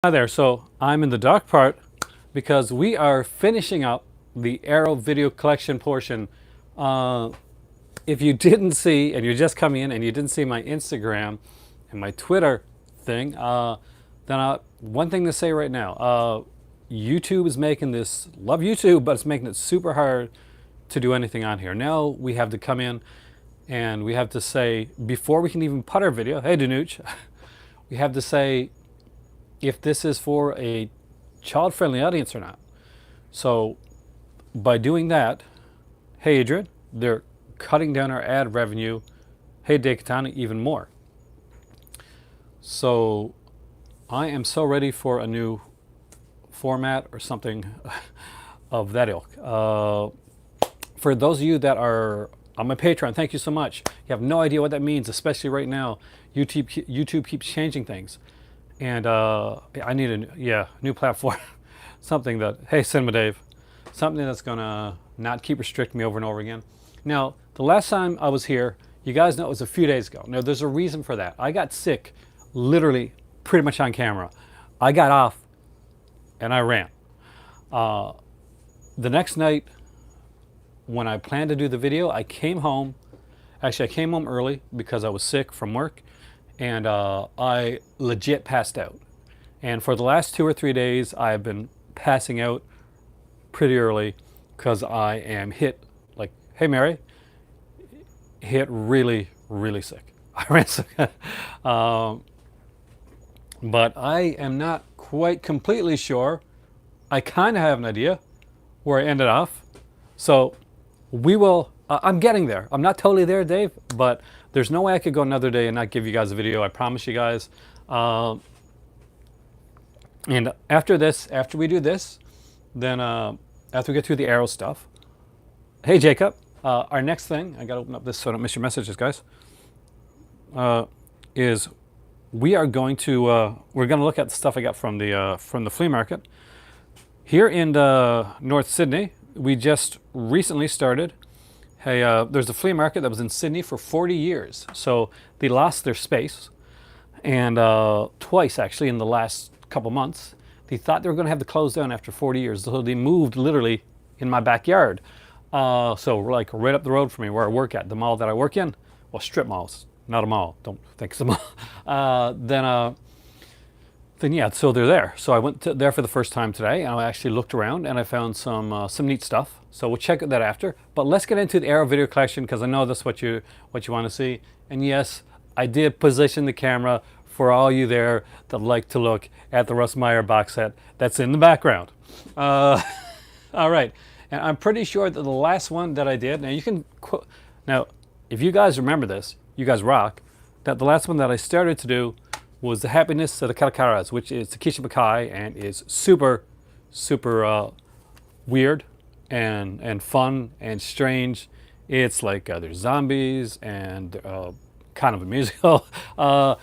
Hi there, so I'm in the dark part because we are finishing up the Arrow video collection portion. Uh, if you didn't see, and you're just coming in and you didn't see my Instagram and my Twitter thing, then one thing to say right now, YouTube is making this, love YouTube, but it's making it super hard to do anything on here. Now we have to come in and we have to say, before we can even put our video, hey Danuch, we have to say if this is for a child-friendly audience or not. So by doing that, hey Adrian, they're cutting down our ad revenue. Hey Dave Katana, even more. So I am so ready for a new format or something of that ilk. For those of you that are on my Patreon, thank you so much. You have no idea what that means, especially right now. YouTube keeps changing things. And I need a new platform. Something that, hey Cinema Dave, something that's gonna not keep restricting me over and over again. Now, the last time I was here, you guys know it was a few days ago. Now, there's a reason for that. I got sick, literally, pretty much on camera. I got off, and I ran. The next night, when I planned to do the video, I came home. Actually, I came home early because I was sick from work, and I legit passed out. And for the last 2 or 3 days, I've been passing out pretty early because I am hit, like, hey Mary, hit really, really sick. I ran sick. But I am not quite completely sure. I kind of have an idea where I ended off. So we will, I'm getting there. I'm not totally there, Dave, but there's no way I could go another day and not give you guys a video. I promise you guys. And after this, after we do this, then after we get through the Arrow stuff, hey Jacob, our next thing, I gotta open up this so I don't miss your messages, guys, is we are going to, we're gonna look at the stuff I got from the flea market. Here in North Sydney, we just recently started. Hey, there's a flea market that was in Sydney for 40 years. So they lost their space. And twice, actually, in the last couple months, they thought they were going to have to close down after 40 years. So they moved literally in my backyard. So like right up the road from me where I work at, the mall that I work in. Well, strip malls, not a mall. Don't think it's a mall. Then yeah, so they're there. So I went there for the first time today, and I actually looked around, and I found some neat stuff. So we'll check that after. But let's get into the Arrow video collection because I know that's what you want to see. And yes, I did position the camera for all you there that like to look at the Russ Meyer box set that's in the background. All right, and I'm pretty sure that the last one that I did. Now you can now, if you guys remember this, you guys rock. That the last one that I started to do was The Happiness of the Kalakaras, which is Takeshi Bukai, and is super, super weird and fun and strange. It's like there's zombies and kind of a musical. But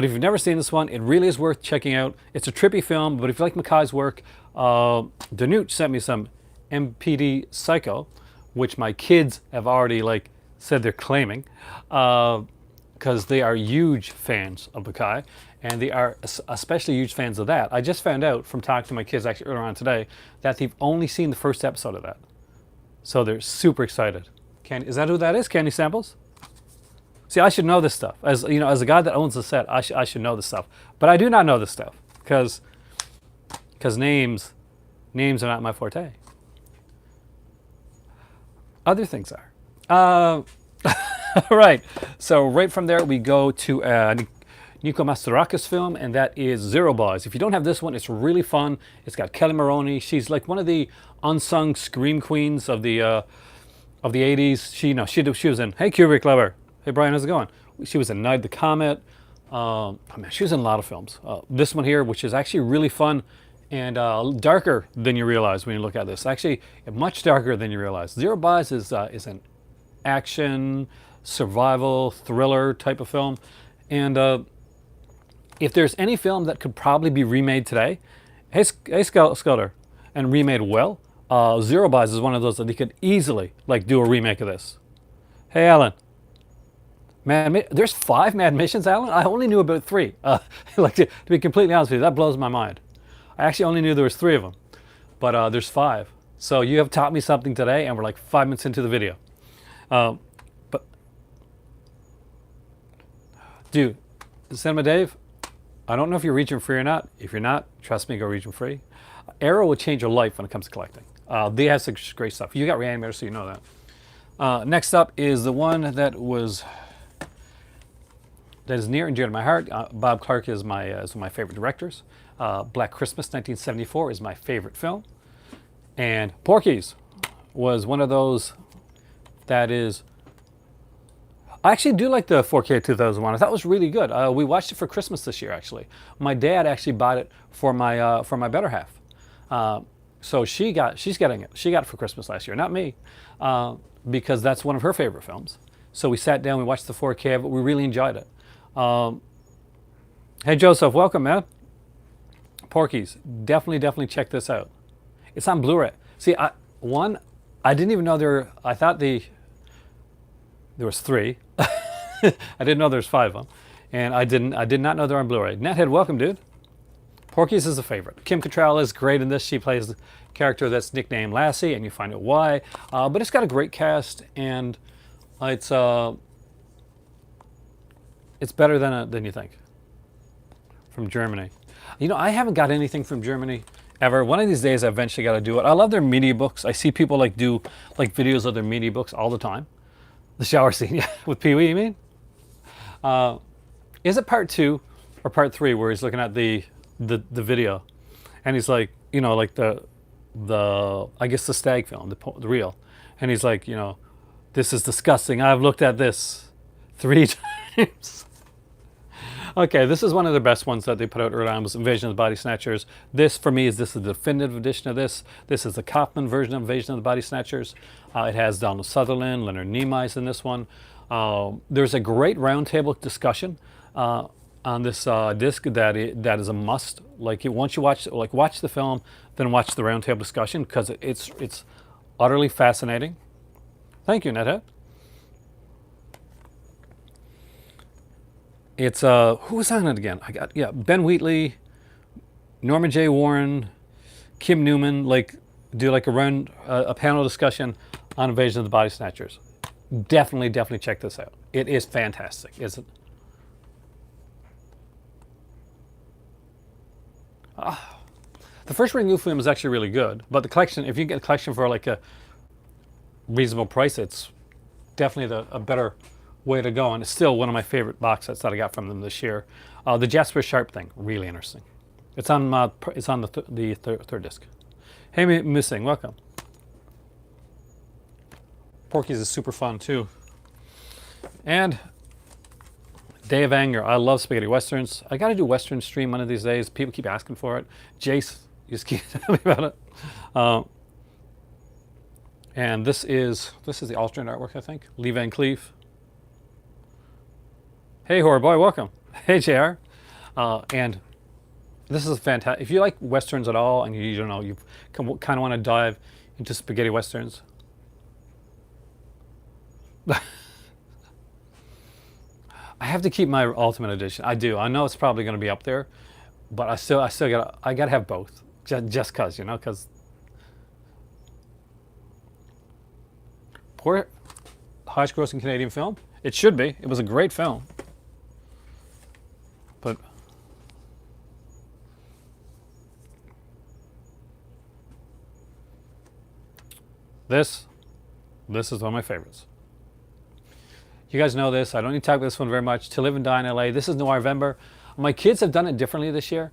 if you've never seen this one, it really is worth checking out. It's a trippy film, but if you like Makai's work, Danuch sent me some MPD Psycho, which my kids have already like said they're claiming. Because they are huge fans of Bukai, and they are especially huge fans of that. I just found out from talking to my kids actually earlier on today that they've only seen the first episode of that. So they're super excited. Is that who that is, Candy Samples? See, I should know this stuff. As you know, as a guy that owns the set, I should know this stuff. But I do not know this stuff because names are not my forte. Other things are. All right, so right from there we go to Nico Mastarakis film, and that is Zero Boys. If you don't have this one, it's really fun. It's got Kelly Maroney. She's like one of the unsung scream queens of the 80s. She was in Hey Kubrick Lover. Hey Brian, how's it going? She was in Night of the Comet. She was in a lot of films. This one here, which is actually really fun and darker than you realize when you look at this. Actually, much darker than you realize. Zero Boys is an action, survival, thriller type of film. And if there's any film that could probably be remade today, hey Skelter, and remade well, Zero Boys is one of those that you could easily like do a remake of this. Hey Alan. There's 5 mad missions, Alan? I only knew about 3. Like to be completely honest with you, that blows my mind. I actually only knew there was 3 of them, but there's 5. So you have taught me something today, and we're like 5 minutes into the video. But dude, Cinema Dave, I don't know if you're region free or not. If you're not, trust me, go region free. Arrow will change your life when it comes to collecting. They have such great stuff. You got Reanimator, so you know that. Next up is the one that is near and dear to my heart. Bob Clark is one of my favorite directors. Black Christmas 1974 is my favorite film. And Porky's was one of those that is... I actually do like the 4K 2001. I thought it was really good. We watched it for Christmas this year, actually. My dad actually bought it for my better half. So she's getting it. She got it for Christmas last year, not me, because that's one of her favorite films. So we sat down, we watched the 4K, but we really enjoyed it. Hey Joseph, welcome, man. Porky's, definitely check this out. It's on Blu-ray. See, I didn't even know I thought there was 3. I didn't know there's 5 of them, and I did not know they're on Blu-ray. Nethead, welcome, dude. Porky's is a favorite. Kim Cattrall is great in this. She plays the character that's nicknamed Lassie, and you find out why. But it's got a great cast, and it's better than you think. From Germany. You know, I haven't got anything from Germany ever. One of these days I eventually got to do it. I love their media books. I see people do videos of their media books all the time. The shower scene, yeah, with Pee Wee, you mean? Is it part 2 or part 3 where he's looking at the video, and he's like, you know, like the I guess the stag film, the reel, and he's like, you know, this is disgusting. I've looked at this 3 times. Okay, this is one of the best ones that they put out early on, was Invasion of the Body Snatchers. This, for me, is the definitive edition of this. This is the Kaufman version of Invasion of the Body Snatchers. It has Donald Sutherland, Leonard Nimoy's in this one. There's a great roundtable discussion on this disc that is a must. Like once you watch the film, then watch the roundtable discussion, because it's utterly fascinating. Thank you, Nethead. It's who was on it again? Ben Wheatley, Norman J. Warren, Kim Newman. Do a panel discussion on Invasion of the Body Snatchers. Definitely check this out. It is fantastic. Is it? The first Ring film is actually really good, but the collection, if you get a collection for like a reasonable price, it's definitely a better way to go, and it's still one of my favorite box sets that I got from them this year. The Jasper Sharp thing, really interesting. It's on the third disc. Hey, Missing, welcome. Porky's is super fun too. And Day of Anger. I love spaghetti westerns. I got to do Western stream one of these days. People keep asking for it. Jace, you just keep telling me about it. And this is the alternate artwork, I think. Lee Van Cleef. Hey, horror boy, welcome. Hey, JR. And this is fantastic. If you like westerns at all, and you kind of want to dive into spaghetti westerns, I have to keep my Ultimate Edition. I do. I know it's probably going to be up there, but I still gotta have both, just cause, you know, cause poor highest grossing Canadian film. It should be. It was a great film. But this is one of my favorites. You guys know this. I don't need to talk about this one very much. To Live and Die in LA. This is Noirvember. My kids have done it differently this year.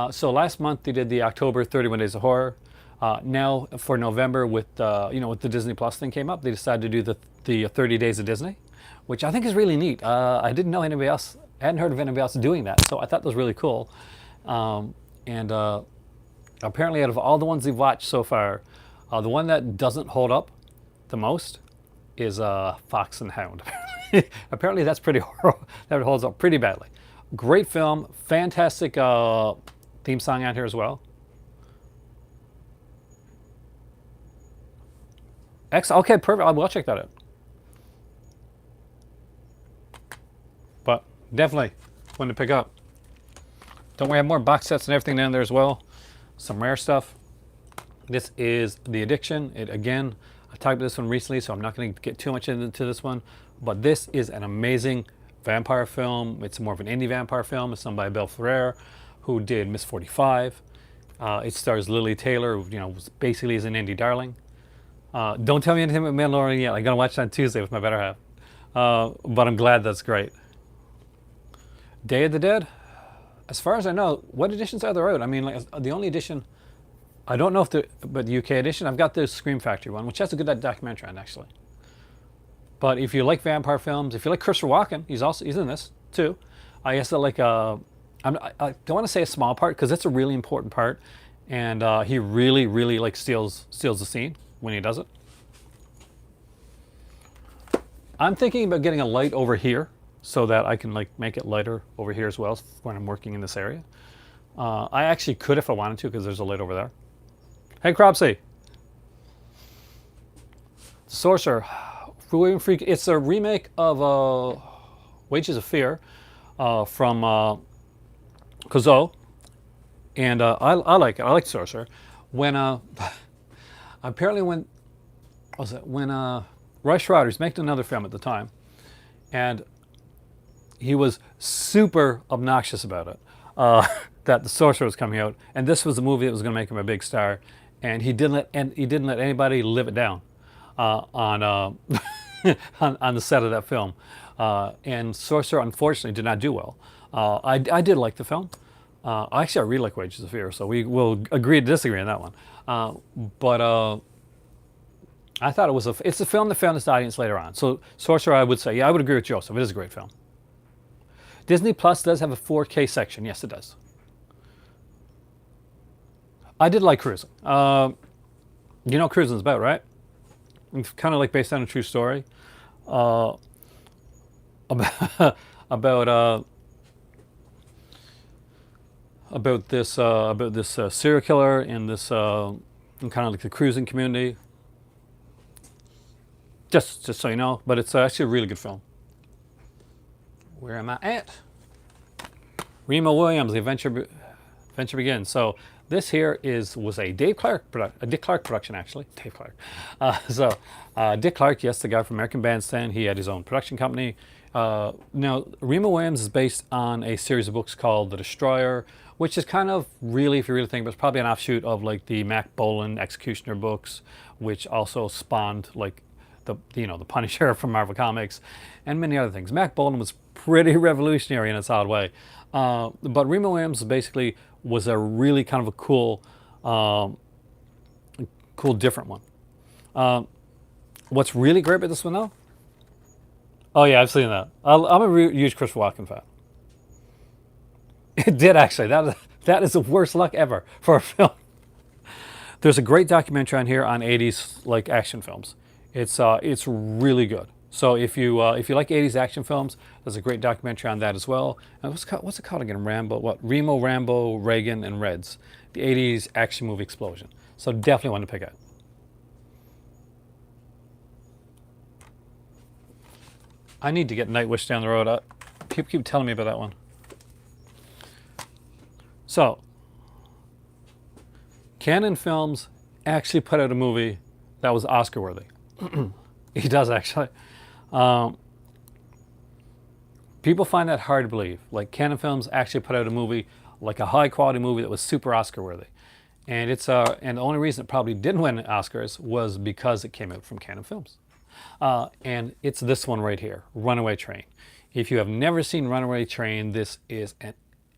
So last month they did the October 31 Days of Horror. Now for November, with the Disney Plus thing came up, they decided to do the 30 Days of Disney, which I think is really neat. I didn't know anybody else. I hadn't heard of anybody else doing that, so I thought that was really cool. And apparently, out of all the ones we've watched so far, the one that doesn't hold up the most is Fox and Hound. Apparently, that's pretty horrible. That holds up pretty badly. Great film, fantastic theme song out here as well. Okay, perfect. I'll check that out. Definitely one to pick up. Don't we have more box sets and everything down there as well? Some rare stuff. This is The Addiction. It again, I talked about this one recently, so I'm not going to get too much into this one. But this is an amazing vampire film. It's more of an indie vampire film. It's done by Abel Ferrer, who did Miss 45. It stars Lily Taylor, who, basically is an indie darling. Don't tell me anything about Mandalorian yet. I'm going to watch it on Tuesday with my better half. But I'm glad that's great. Day of the Dead. As far as I know, what editions are there out? I mean, like the only edition, I don't know if but the UK edition, I've got the Scream Factory one, which has a good documentary on actually. But if you like vampire films, if you like Christopher Walken, he's in this too. I guess that I don't want to say a small part because it's a really important part, and he really, really like steals the scene when he does it. I'm thinking about getting a light over here so that I can like make it lighter over here as well when I'm working in this area. I actually could if I wanted to because there's a light over there. Hey, Cropsy. Sorcerer. It's a remake of Wages of Fear from Kozo. And I like it. I like Sorcerer. When apparently when Roy Schreider's making another film at the time, and he was super obnoxious about it, that The Sorcerer was coming out, and this was the movie that was going to make him a big star, and he didn't let anybody live it down on on the set of that film, and Sorcerer unfortunately did not do well. I did like the film. Actually, I really like Wages of Fear, so we will agree to disagree on that one. But I thought it's a film that found its audience later on. So Sorcerer, I would say, yeah, I would agree with Joseph. It is a great film. Disney Plus does have a 4K section. Yes, it does. I did like Cruising. You know what Cruising's about, right? It's kind of like based on a true story. About this serial killer in this in kind of like the cruising community. Just so you know, but it's actually a really good film. Where am I at? Remo Williams, The Adventure Begins. So this here was a Dick Clark production actually. Dave Clark. Dick Clark, yes, the guy from American Bandstand. He had his own production company. Now Remo Williams is based on a series of books called The Destroyer, which is kind of really, if you really think, but it's probably an offshoot of like the Mac Bolan Executioner books, which also spawned like the Punisher from Marvel Comics, and many other things. Mac Bolan was pretty revolutionary in its odd way, but Remo Williams basically was a really kind of a cool, different one. What's really great about this one though? Oh yeah, I've seen that. I'm a huge Christopher Walken fan. It did actually. That is the worst luck ever for a film. There's a great documentary on here on 80s like action films. It's really good. So if you like 80s action films, there's a great documentary on that as well. And what's it called again? Remo, Rambo, Reagan, and Reds. The 80s action movie explosion. So definitely one to pick out. I need to get Nightwish down the road. People keep telling me about that one. So, Canon Films actually put out a movie that was Oscar worthy. He does actually. People find that hard to believe. Like Canon Films actually put out a movie, like a high quality movie that was super Oscar worthy, and and the only reason it probably didn't win Oscars was because it came out from Canon Films, and it's this one right here, Runaway Train. If you have never seen Runaway Train, this is an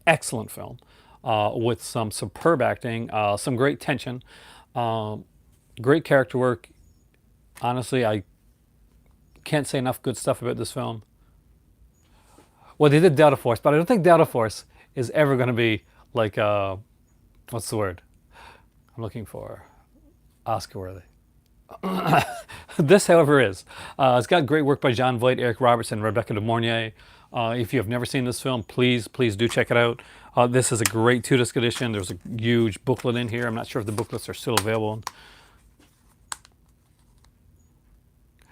excellent film with some superb acting, some great tension, great character work. Honestly, I can't say enough good stuff about this film. Well, they did Delta Force, but I don't think Delta Force is ever going to be like, what's the word I'm looking for? Oscar worthy. This, however, is. It's got great work by John Voight, Eric Robertson, Rebecca De Mornay. If you have never seen this film, please do check it out. This is a great 2-disc edition. There's a huge booklet in here. I'm not sure if the booklets are still available.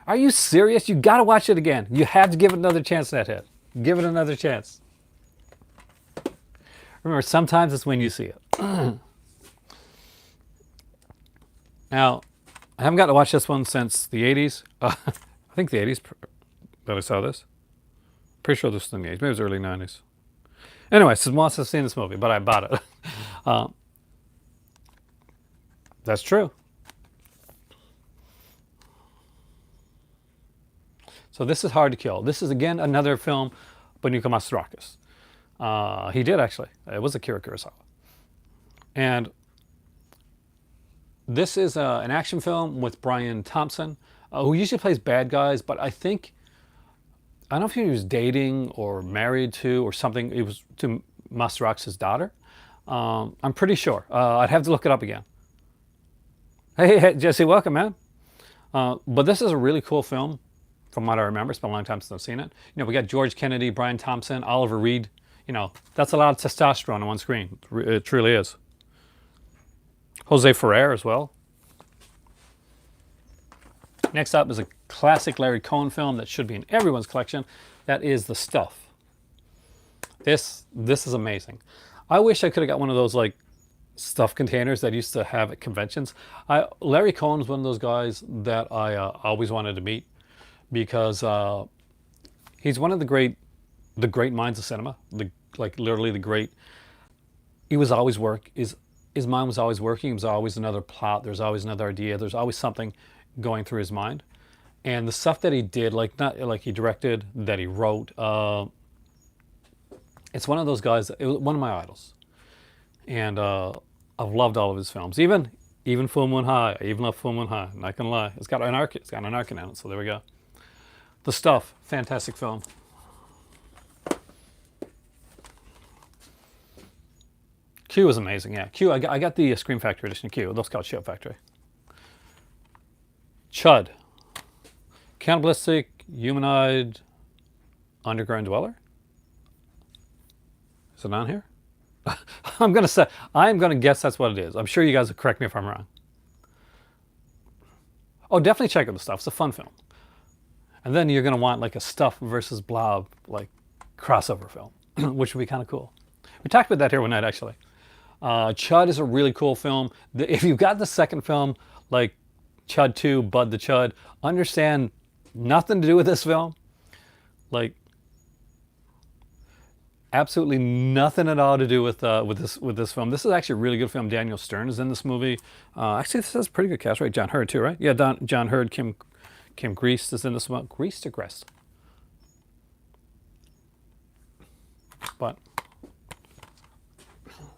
Are you serious? You got to watch it again. You have to give it another chance, Nethead. Give it another chance. Remember, sometimes it's when you see it. Now, I haven't got to watch this one since the 80s. I think the 80s that I saw this. Pretty sure this was in the 80s. Maybe it was early 90s. Anyway, since once I've seen this movie, but I bought it. That's true. So this is Hard to Kill. This is, again, another film by Nico Mastorakis. He did, actually. It was Akira Kurosawa. And this is an action film with Brian Thompson, who usually plays bad guys, but I don't know if he was dating or married to or something. It was to Mastorakis' daughter. I'm pretty sure. I'd have to look it up again. Hey, Jesse, welcome, man. But this is a really cool film, from what I remember. It's been a long time since I've seen it. You know, we got George Kennedy, Brian Thompson, Oliver Reed. You know, that's a lot of testosterone on one screen. It truly is. Jose Ferrer as well. Next up is a classic Larry Cohen film that should be in everyone's collection. That is The Stuff. This is amazing. I wish I could have got one of those like stuff containers that I used to have at conventions. Larry Cohen is one of those guys that I always wanted to meet because he's one of the great minds of cinema. Literally the great. He was always his mind was always working. It was always another plot. There's always another idea. There's always something going through his mind. And the stuff that he did, not like he directed, that he wrote, it's one of those guys. It was one of my idols, and I've loved all of his films. Even Full Moon High. I even love Full Moon High. Not gonna lie, it's got an arc in it. So there we go. The Stuff, fantastic film. Q is amazing. Yeah, Q. I got the Scream Factory edition of Q. Those called Shout Factory. Chud. Cannibalistic, humanoid, underground dweller. Is it on here? I'm gonna guess that's what it is. I'm sure you guys will correct me if I'm wrong. Oh, definitely check out The Stuff. It's a fun film. And then you're gonna want like a Stuff versus Blob like crossover film, which would be kind of cool. We talked about that here one night actually. Chud is a really cool film. If you've got the second film, like Chud 2, Bud the Chud, understand nothing to do with this film. Like absolutely nothing at all to do with this film. This is actually a really good film. Daniel Stern is in this movie. Actually, this has a pretty good cast, right? John Hurd too, right? Yeah, John Hurd, Kim Grease is in this one. Grease to Grest. But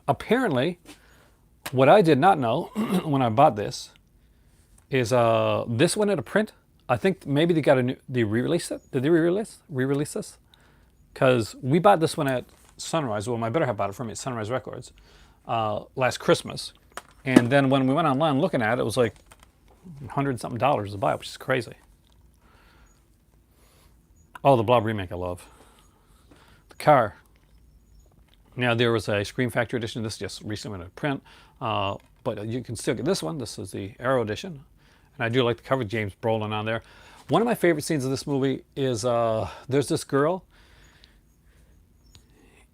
apparently, what I did not know when I bought this is this went out of print. I think maybe they re-released it. Did they re-release this? Because we bought this one at Sunrise. Well, my better half bought it for me at Sunrise Records last Christmas. And then when we went online looking at it, it was like $100-something to buy, which is crazy. Oh, the Blob remake I love. The car. Now, there was a Scream Factory edition. This just recently went out of print. But you can still get this one. This is the Arrow edition. And I do like the cover, James Brolin on there. One of my favorite scenes of this movie is there's this girl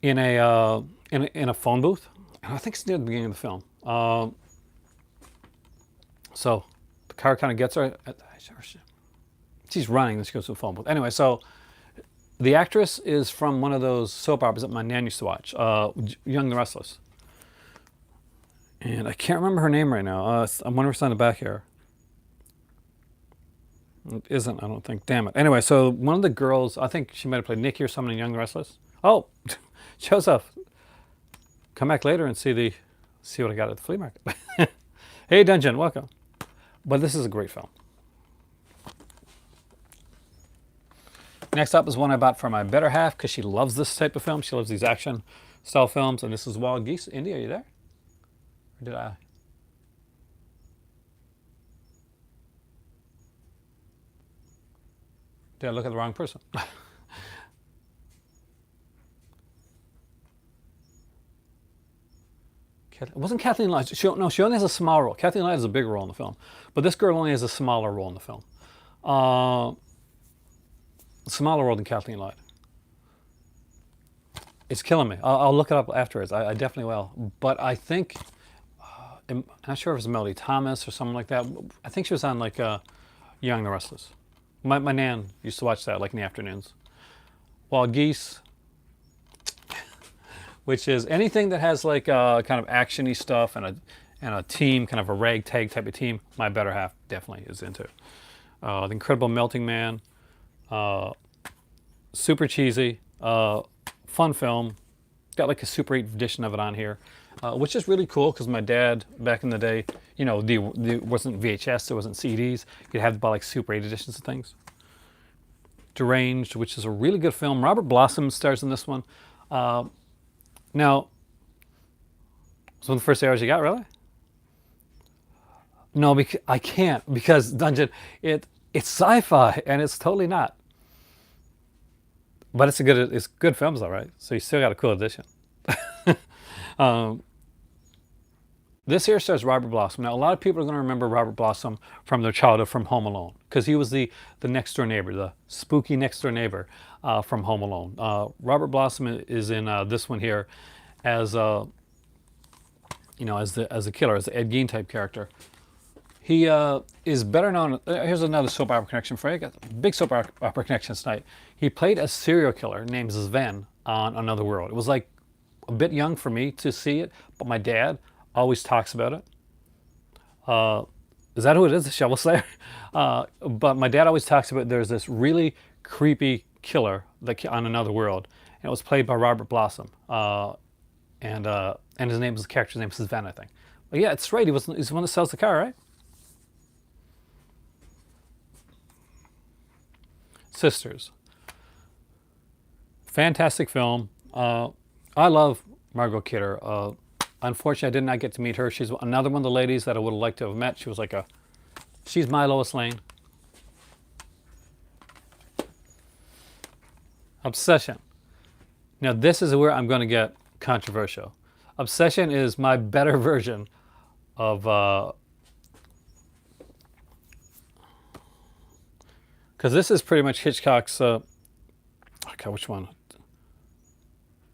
in a phone booth. And I think it's near the beginning of the film. So the car kind of gets her. She's running, and she goes to a phone booth. Anyway, so the actress is from one of those soap operas that my nan used to watch, Young and the Restless. And I can't remember her name right now. I'm wondering if it's on the back here. It isn't, I don't think. Damn it. Anyway, so one of the girls, I think she might have played Nikki or someone in Young and the Restless. Oh, Joseph. Come back later and see what I got at the flea market. Hey, Dungeon, welcome. But this is a great film. Next up is one I bought for my better half because she loves this type of film. She loves these action style films. And this is Wild Geese. Indy, are you there? Or did I? Did I look at the wrong person? It wasn't Kathleen Light. She only has a small role. Kathleen Light has a bigger role in the film. But this girl only has a smaller role in the film. Smaller role than Kathleen Light. It's killing me. I'll look it up afterwards. I definitely will. But I think I'm not sure if it was Melody Thomas or someone like that. I think she was on like Young and the Restless. My nan used to watch that like in the afternoons. Wild Geese, which is anything that has like kind of actiony stuff and a team, kind of a ragtag type of team. My better half definitely is into. The Incredible Melting Man, super cheesy, fun film. Got like a Super 8 edition of it on here, which is really cool because my dad back in the day, you know, the wasn't VHS, there wasn't CDs. You'd have to buy like Super 8 editions of things. Deranged, which is a really good film. Robert Blossom stars in this one. Now, so the first arrows you got, really? No, I can't because Dungeon, it's sci-fi and it's totally not. But it's good films, all right. So you still got a cool edition. This here stars Robert Blossom. Now, a lot of people are going to remember Robert Blossom from their childhood from Home Alone because he was the next door neighbor, the spooky next door neighbor from Home Alone. Robert Blossom is in this one here as you know, as a killer, as the Ed Gein type character. He is better known. Here's another soap opera connection for you. Got big soap opera connections tonight. He played a serial killer named Sven on Another World. It was like a bit young for me to see it, but my dad always talks about it. Is that who it is, the Shovel Slayer? But my dad always talks about there's this really creepy killer on Another World, and it was played by Robert Blossom. And his name was the character's name is Sven, I think. But yeah, it's right. He's the one that sells the car, right? Sisters. Fantastic film. I love Margot Kidder. Unfortunately, I did not get to meet her. She's another one of the ladies that I would have liked to have met. She was like she's my Lois Lane. Obsession. Now this is where I'm going to get controversial. Obsession is my better version of because this is pretty much Hitchcock's okay, which one?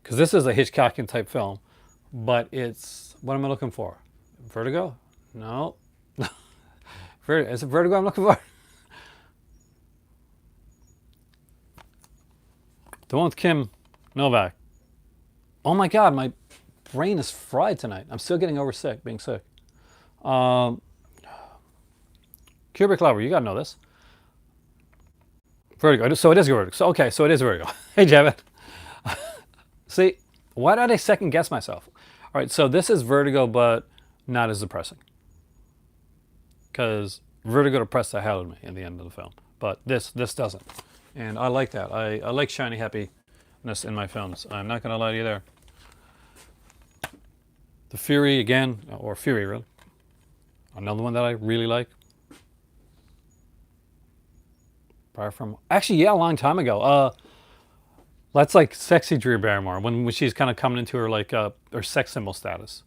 Because this is a Hitchcockian type film, but it's, what am I looking for? Vertigo? No. Is it Vertigo I'm looking for? The one with Kim Novak. Oh my God, my brain is fried tonight. I'm still getting over being sick. Kubrick Lover, you gotta know this. Vertigo, so it is Vertigo. So, okay, so it is Vertigo. Hey, Javed. See, why did I second guess myself? All right, so this is Vertigo, but not as depressing. Because Vertigo depressed the hell out of me in the end of the film. But this doesn't. And I like that. I like shiny happiness in my films. I'm not going to lie to you there. The Fury again, or Fury really. Another one that I really like. Apart from, actually, yeah, a long time ago. That's like sexy Drew Barrymore when she's kind of coming into her like her sex symbol status.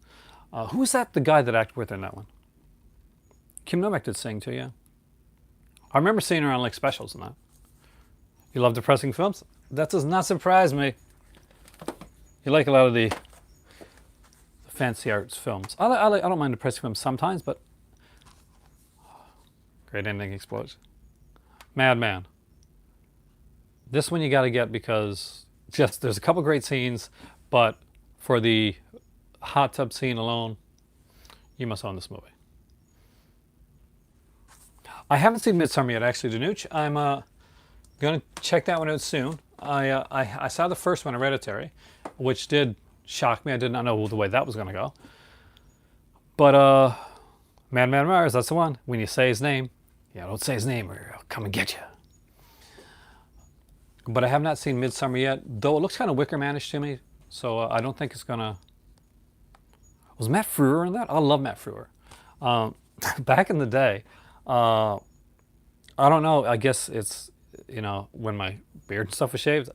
Who was that? The guy that acted with her in that one? Kim Novak did sing too, yeah. I remember seeing her on like specials and that. You love depressing films? That does not surprise me. You like a lot of the fancy arts films. I don't mind depressing films sometimes, but great ending explosion. Madman. This one you got to get because just there's a couple great scenes, but for the hot tub scene alone, you must own this movie. I haven't seen Midsommar yet, actually, Danuch. I'm going to check that one out soon. I saw the first one, Hereditary, which did shock me. I did not know the way that was going to go. But Madman Mars, that's the one. When you say his name, yeah, don't say his name or I'll come and get you. But I have not seen Midsommar yet, though it looks kind of Wicker Man-ish to me. So I don't think it's going to... Was Matt Frewer in that? I love Matt Frewer. Back in the day, I don't know, I guess it's, you know, when my beard and stuff was shaved,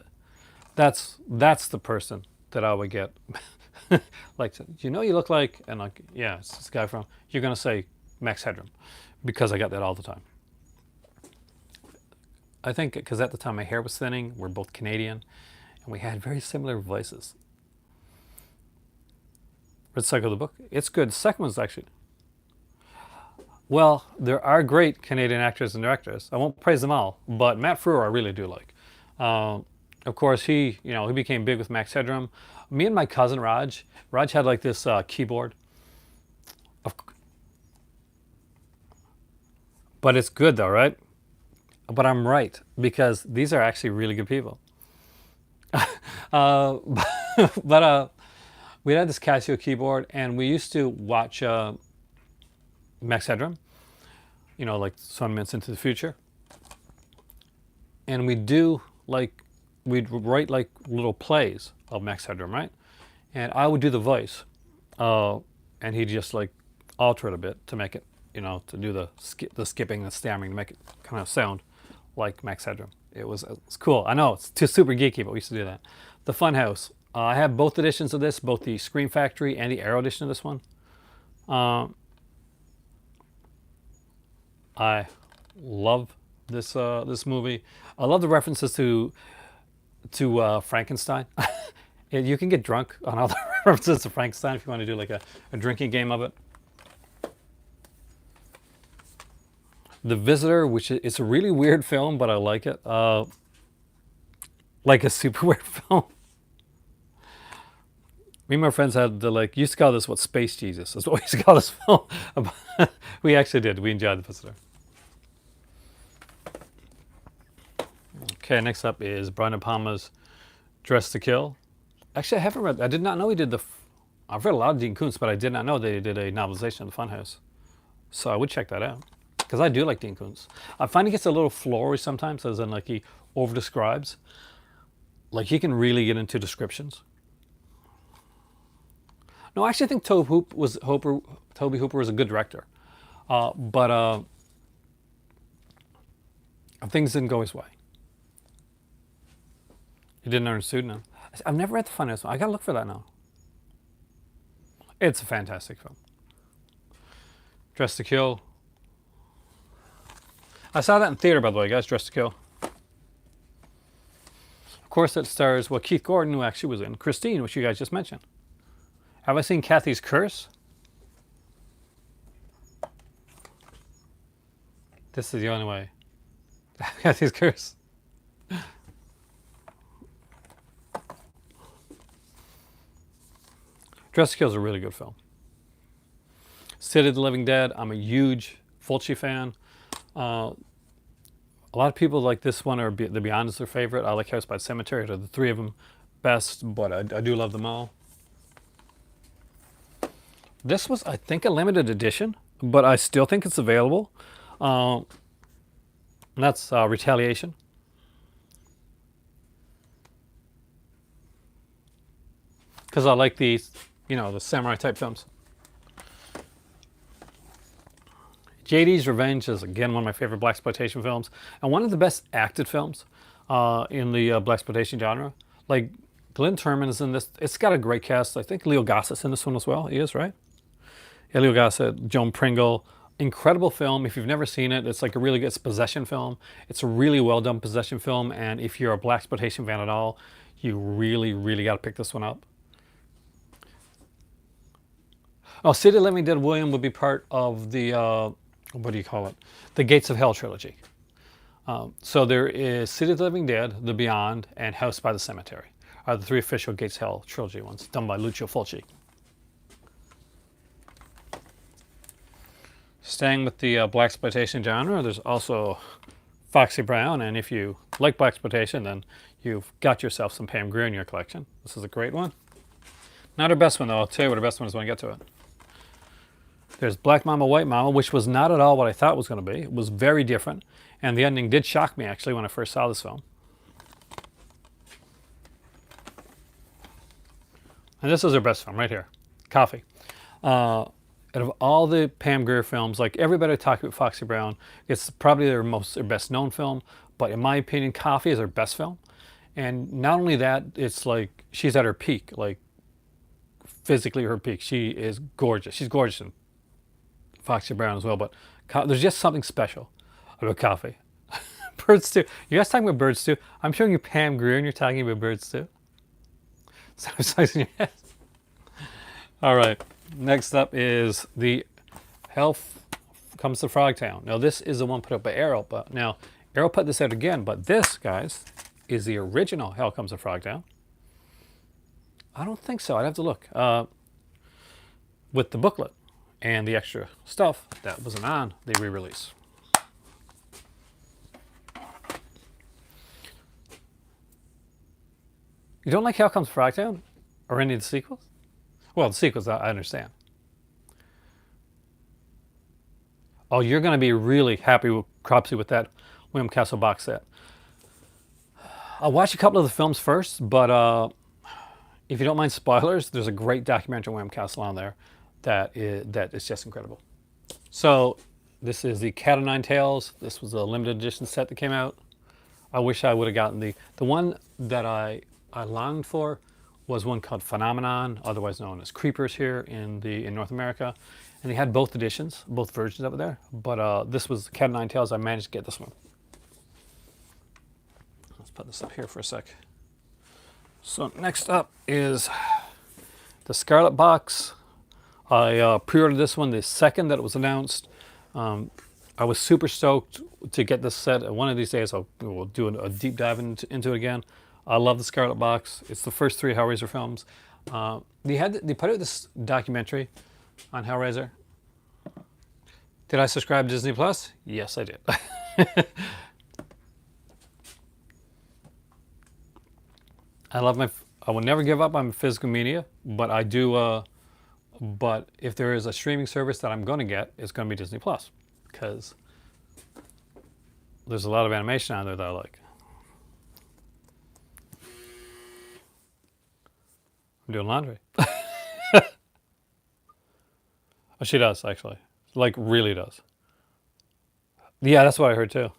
that's the person that I would get. Like, you know, you look like, and like, yeah, it's this guy from, you're going to say Max Headroom, because I got that all the time. I think because at the time my hair was thinning, we're both Canadian, and we had very similar voices. Red Cycle the book. It's good. The second one's actually, well, there are great Canadian actors and directors. I won't praise them all, but Matt Frewer I really do like. Of course, he became big with Max Headroom. Me and my cousin Raj had like this keyboard. Of, but it's good though, right? But I'm right because these are actually really good people. Uh, but we had this Casio keyboard, and we used to watch Max Headroom. Like some minutes into the future, and we'd write like little plays of Max Headroom, right? And I would do the voice, and he'd just like alter it a bit to make it, to do the skipping, the stammering, to make it kind of sound like Max Headroom. It's cool. I know it's too super geeky, but we used to do that. The Funhouse. I have both editions of this, both the Scream Factory and the Arrow edition of this one. I love this movie. I love the references to Frankenstein. You can get drunk on all the references to Frankenstein if you want to do like a drinking game of it. The Visitor, which it's a really weird film, but I like it. Like a super weird film. Me and my friends used to call this Space Jesus. That's what we used to call this film. We actually did. We enjoyed The Visitor. Okay, next up is Brian De Palma's Dress to Kill. Actually, I did not know he did I've read a lot of Dean Koontz, but I did not know they did a novelization of The Funhouse. So I would check that out. Because I do like Dean Koontz. I find he gets a little flowery sometimes, as in like he over-describes. Like he can really get into descriptions. No, I actually think Tobe Hooper was a good director. But things didn't go his way. He didn't earn a pseudonym. I've never read The Funhouse. I gotta look for that now. It's a fantastic film. Dress to Kill. I saw that in theater, by the way, guys. Dress to Kill. Of course, it stars Keith Gordon, who actually was in Christine, which you guys just mentioned. Have I seen Kathy's Curse? This is the only way. Kathy's Curse. Dress to Kill is a really good film. City of the Living Dead. I'm a huge Fulci fan. A lot of people like this one, or The Beyond is their favorite. I like House by the Cemetery. They're the three of them best, but I do love them all. This was, I think, a limited edition, but I still think it's available. That's Retaliation. Because I like the samurai type films. JD's Revenge is, again, one of my favorite blaxploitation films, and one of the best acted films in the blaxploitation genre. Like, Glenn Turman is in this. It's got a great cast. I think Leo Gossett's in this one as well. He is, right? Yeah, Leo Gossett, Joan Pringle. Incredible film. If you've never seen it, it's like a really good possession film. It's a really well done possession film, and if you're a blaxploitation fan at all, you really, really got to pick this one up. Oh, City of the Living Dead William would be part of the what do you call it? The Gates of Hell trilogy. So there is City of the Living Dead, The Beyond, and House by the Cemetery are the three official Gates of Hell trilogy ones, done by Lucio Fulci. Staying with the blaxploitation genre, there's also Foxy Brown, and if you like blaxploitation, then you've got yourself some Pam Grier in your collection. This is a great one. Not her best one, though. I'll tell you what her best one is when I get to it. There's Black Mama, White Mama, which was not at all what I thought it was going to be. It was very different, and the ending did shock me, actually, when I first saw this film. And this is her best film right here, Coffee. Out of all the Pam Grier films, like everybody talking about Foxy Brown, it's probably their best known film, but in my opinion, Coffee is her best film. And not only that, it's like she's at her peak, like physically her peak. She is gorgeous. She's gorgeous in Foxy Brown as well, but there's just something special about Coffee. Birds too. You guys talking about birds too? I'm showing you Pam Grier and you're talking about birds too. Size in your head. All right. Next up is the Health Comes to Frogtown. Now this is the one put up by Arrow, but now Arrow put this out again. But this, guys, is the original Hell Comes to Frogtown. I don't think so. I'd have to look. With the booklet and the extra stuff that wasn't on the re-release. You don't like Hell Comes to Frogtown or any of the sequels? Well, the sequels I understand. Oh, you're going to be really happy with Cropsy with that William Castle box set. I'll watch a couple of the films first, but if you don't mind spoilers, there's a great documentary on William Castle on there that is just incredible. So this is the Cat o' Nine Tails. This was a limited edition set that came out. I wish I would have gotten the one that I longed for was one called Phenomenon, otherwise known as Creepers here in North America. And they had both editions, both versions of it there. But this was Cat o' Nine Tails. I managed to get this one. Let's put this up here for a sec. So next up is the Scarlet Box. I pre-ordered this one the second that it was announced. I was super stoked to get this set. One of these days we'll do a deep dive into it again. I love the Scarlet Box. It's the first 3 Hellraiser films. They put out this documentary on Hellraiser. Did I subscribe to Disney Plus? Yes, I did. I will never give up on physical media, but I do. But if there is a streaming service that I'm going to get, it's going to be Disney Plus, because there's a lot of animation on there that I like. I'm doing laundry. Oh, she does, actually. Like, really does. Yeah, that's what I heard, too.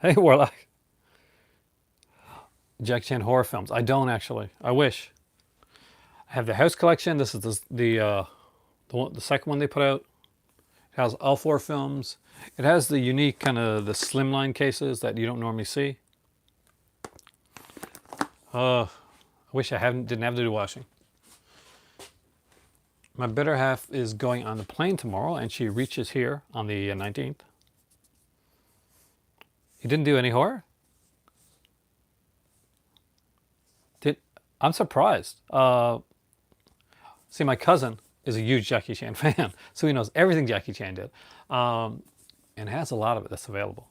Hey, Warlock. Jackie Chan horror films. I don't, actually. I wish. I have the House Collection. This is the second one they put out. It has all 4 films. It has the unique kind of the slimline cases that you don't normally see. I wish I didn't have to do washing. My better half is going on the plane tomorrow, and she reaches here on the 19th. You didn't do any horror? I'm surprised. See, my cousin is a huge Jackie Chan fan, so he knows everything Jackie Chan did, and has a lot of it that's available.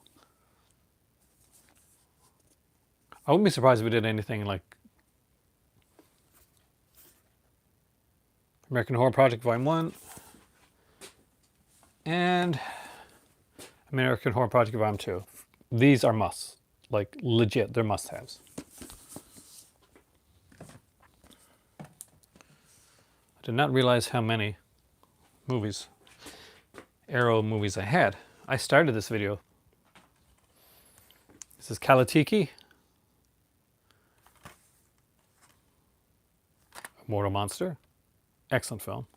I wouldn't be surprised if we did anything like American Horror Project Volume 1 and American Horror Project Volume 2. These are musts. Like, legit, they're must-haves. I did not realize how many Arrow movies I had. I started this video. This is Kalatiki. Mortal Monster. Excellent film.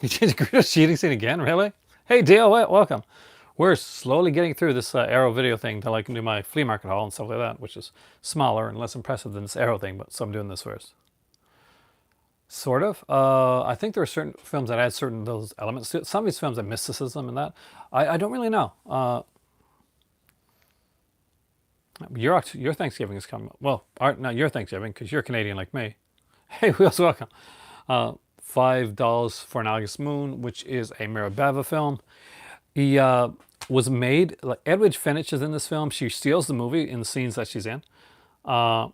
You changed Greedo's cheating scene again? Really? Hey, Dale, welcome. We're slowly getting through this Arrow video thing till I can do my flea market haul and stuff like that, which is smaller and less impressive than this Arrow thing, but so I'm doing this first. Sort of. I think there are certain films that add certain those elements to it. Some of these films have mysticism and that. I don't really know. Your Thanksgiving is coming. Well, not your Thanksgiving, because you're Canadian like me. Hey, Wheels, welcome. $5 for an August Moon, which is a Mira Bava film. He was made, like, Edwidge Finch is in this film. She steals the movie in the scenes that she's in. But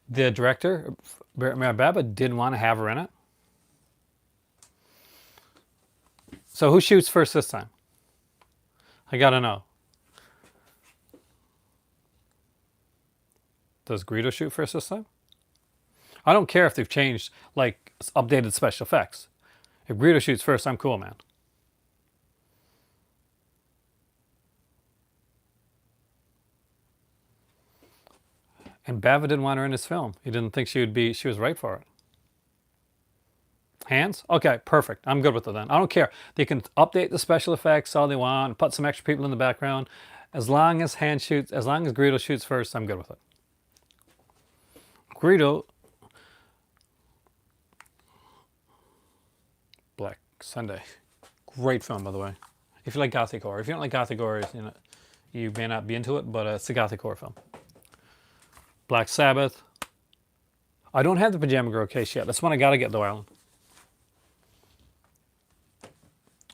the director, Mira Bava, didn't want to have her in it. So who shoots first this time? I gotta know. Does Greedo shoot first this time? I don't care if they've changed, like, updated special effects. If Greedo shoots first, I'm cool, man. And Bava didn't want her in his film. He didn't think she was right for it. Hands? Okay, perfect. I'm good with it then. I don't care. They can update the special effects all they want, put some extra people in the background. As long as Greedo shoots first, I'm good with it. Greedo, Black Sunday. Great film, by the way. If you like gothic horror. If you don't like gothic horror, you may not be into it, but it's a gothic horror film. Black Sabbath. I don't have the Pajama Girl case yet. That's one I got to get, though, Alan.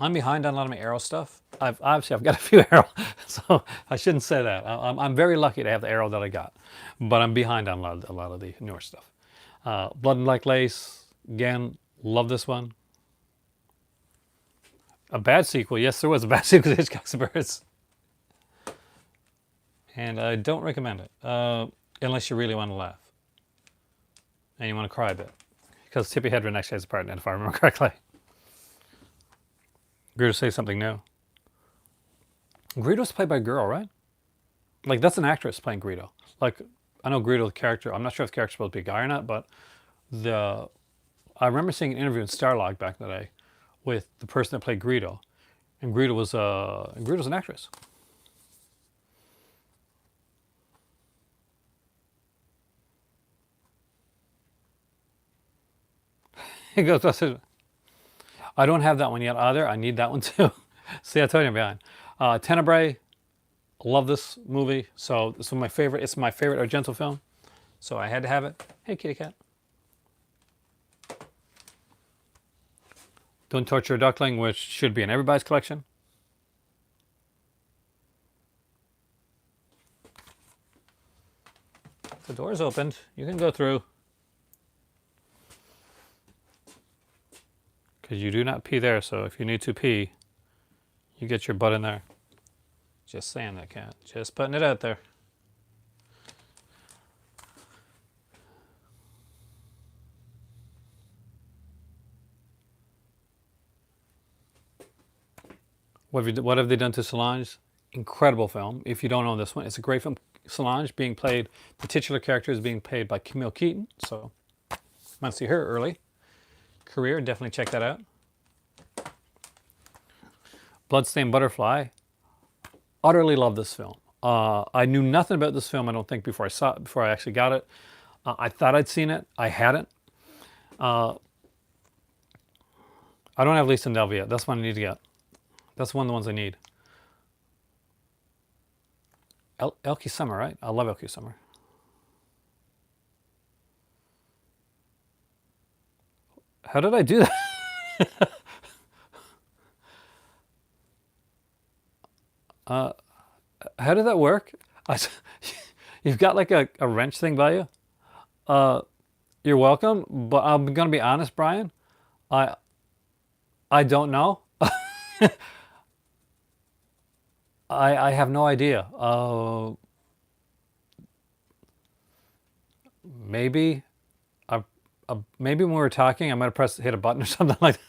I'm behind on a lot of my Arrow stuff. I've got a few Arrow, so I shouldn't say that. I'm very lucky to have the Arrow that I got, but I'm behind on a lot of the newer stuff. Blood and Black Lace, again, love this one. A bad sequel, yes, there was a bad sequel to Hitchcock's Birds, and I don't recommend it unless you really want to laugh and you want to cry a bit, because Tippi Hedren actually has a part in it, if I remember correctly. Greedo say something new. Greedo's played by a girl, right? Like, that's an actress playing Greedo. Like, I know Greedo, the character, I'm not sure if the character's supposed to be a guy or not, but I remember seeing an interview in Starlog back in the day with the person that played Greedo, and Greedo's an actress. He goes, I don't have that one yet either. I need that one too. See, I told you I'm behind. Tenebrae, love this movie. So this is my favorite. It's my favorite Argento film. So I had to have it. Hey, kitty cat. Don't Torture a Duckling, which should be in everybody's collection. The door's opened. You can go through. Because you do not pee there, so if you need to pee, you get your butt in there. Just saying that, cat. Just putting it out there. What have they done to Solange? Incredible film. If you don't know this one, it's a great film. Solange being played, the titular character is being played by Camille Keaton, so might see her early career. Definitely check that out. Bloodstained Butterfly. Utterly love this film. I knew nothing about this film, I don't think, before I actually got it. I thought I'd seen it. I hadn't. I don't have Lisa and Delvey yet. That's one I need to get. That's one of the ones I need. Elkie Summer, right? I love Elkie Summer. How did I do that? How did that work? You've got like a wrench thing by you? You're welcome, but I'm going to be honest, Brian. I don't know. I have no idea. Maybe maybe when we were talking, I might have hit a button or something like that.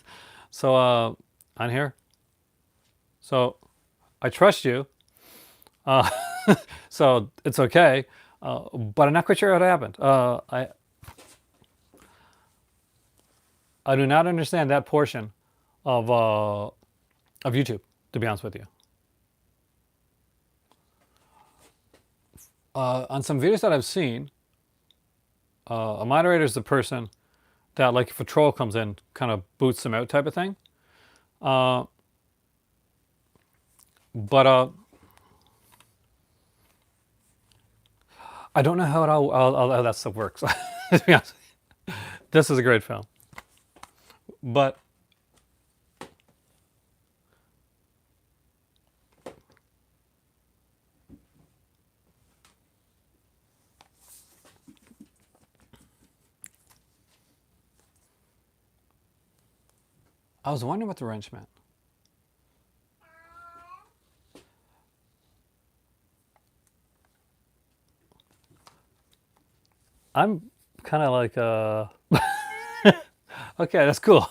So on here. So I trust you. So it's okay. But I'm not quite sure what happened. I do not understand that portion of YouTube, to be honest with you. On some videos that I've seen, a moderator is the person that, like, if a troll comes in, kind of boots them out type of thing. But I don't know how that stuff works. To be honest, this is a great film, but I was wondering what the wrench meant. I'm kind of like, okay, that's cool.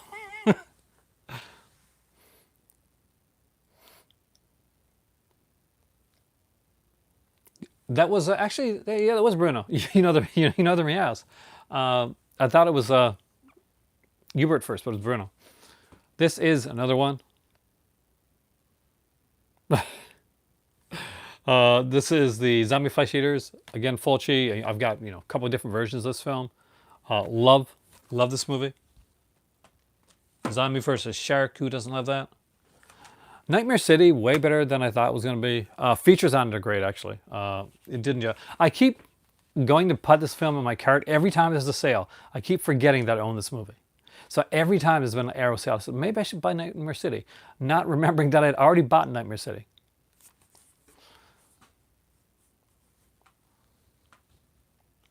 That was actually, yeah, that was Bruno. You know the Meows. I thought it was Hubert first, but it was Bruno. This is another one. This is the Zombie Flesh Eaters. Again, Fulci. I've got a couple of different versions of this film. Love this movie. Zombie versus Shark. Who doesn't love that? Nightmare City, way better than I thought it was going to be. Features on it are great, actually. It didn't. I keep going to put this film in my cart every time there's a sale. I keep forgetting that I own this movie. So every time there's been an Arrow sale, I said, maybe I should buy Nightmare City. Not remembering that I'd already bought Nightmare City.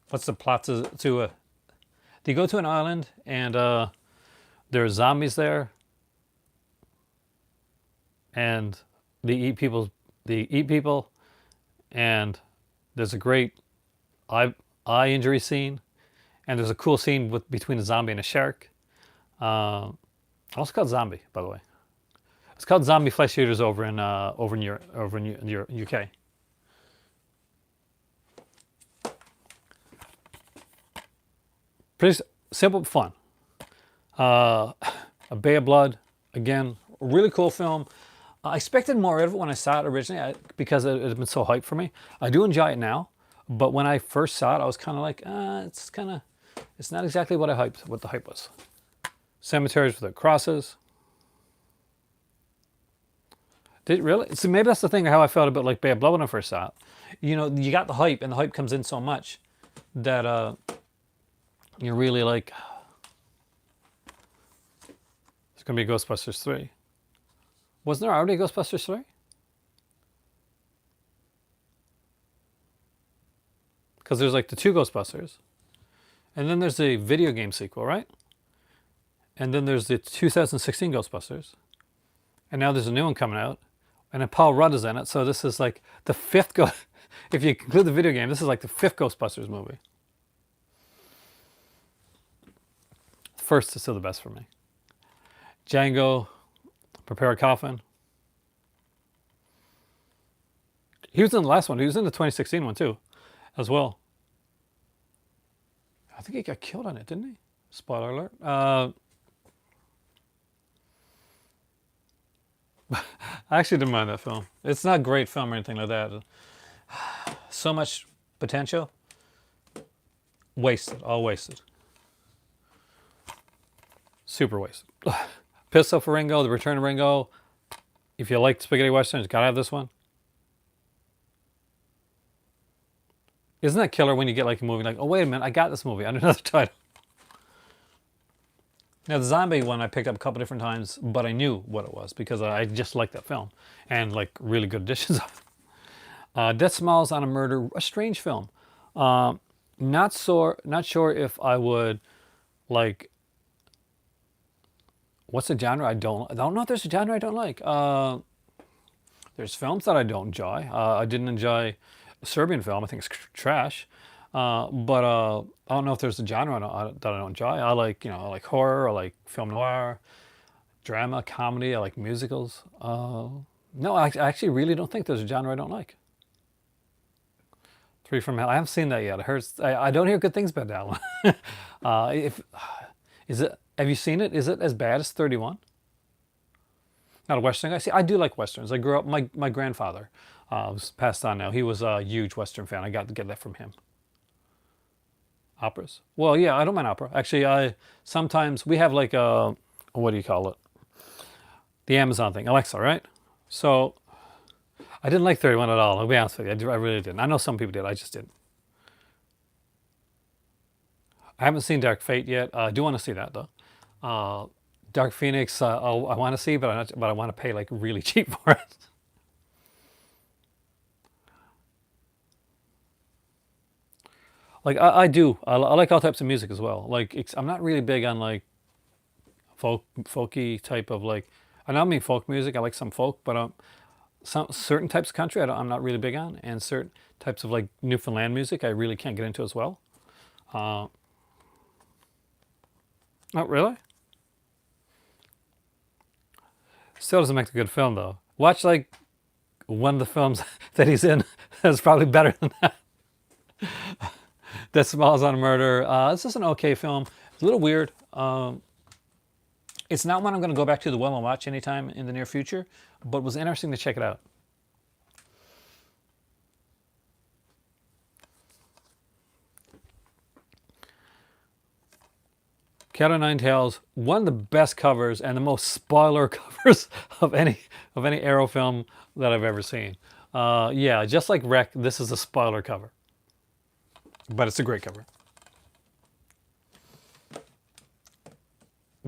What's the plot to they go to an island and there are zombies there and they eat people and there's a great eye injury scene and there's a cool scene between a zombie and a shark. Also called Zombie, by the way. It's called Zombie Flesh Eaters over in UK. Pretty simple but fun. A Bay of Blood, again, a really cool film. I expected more of it when I saw it originally because it had been so hyped for me. I do enjoy it now, but when I first saw it, I was kind of like, it's not exactly what the hype was. Cemeteries with the crosses. Did it really? So maybe that's the thing, how I felt about like Bay of Blood when I first saw it. You got the hype, and the hype comes in so much that you're really like, it's going to be Ghostbusters 3. Wasn't there already a Ghostbusters 3? Because there's like the 2 Ghostbusters. And then there's the video game sequel, right? And then there's the 2016 Ghostbusters. And now there's a new one coming out. And then Paul Rudd is in it. So this is like the 5th, if you include the video game, this is like the 5th Ghostbusters movie. First is still the best for me. Django, Prepare a Coffin. He was in the last one. He was in the 2016 one too, as well. I think he got killed on it, didn't he? Spoiler alert. I actually didn't mind that film. It's not a great film or anything like that. So much potential. Wasted. All wasted. Super wasted. Pistol for Ringo, The Return of Ringo. If you like spaghetti westerns, gotta have this one. Isn't that killer when you get like a movie like, oh wait a minute, I got this movie under another title. Now the zombie one I picked up a couple different times, but I knew what it was because I just liked that film and like really good editions of it. Death Smiles on a Murder, a strange film. Not sure if I would like. What's the genre I don't know if there's a genre I don't like. There's films that I don't enjoy. I didn't enjoy a Serbian film. I think it's trash. But I don't know if there's a genre that I don't enjoy. I like horror. I like film noir, drama, comedy. I like musicals. No, I actually really don't think there's a genre I don't like. Three from Hell. I haven't seen that yet. I don't hear good things about that one. Have you seen it? Is it as bad as 31? Not a Western guy. See, I do like Westerns. I grew up, my grandfather was passed on now. He was a huge Western fan. I got to get that from him. Operas? Well, yeah, I don't mind opera. Actually, sometimes we have like a, what do you call it? The Amazon thing, Alexa, right? So I didn't like 31 at all. I'll be honest with you. I really didn't. I know some people did. I just didn't. I haven't seen Dark Fate yet. I do want to see that though. Dark Phoenix, I want to see, but I want to pay like really cheap for it. Like I do. I like all types of music as well. Like I'm not really big on like folky type of like. I don't mean folk music. I like some folk, but some certain types of country I'm not really big on, and certain types of like Newfoundland music I really can't get into as well. Oh, really? Still doesn't make a good film though. Watch like one of the films that he's in is probably better than that. That Smiles on Murder. It's just an okay film. It's a little weird. It's not one I'm going to go back to the well and watch anytime in the near future, but it was interesting to check it out. Cat o' Nine Tails, one of the best covers and the most spoiler covers of any Arrow film that I've ever seen. Yeah, just like Wreck, this is a spoiler cover, but it's a great cover.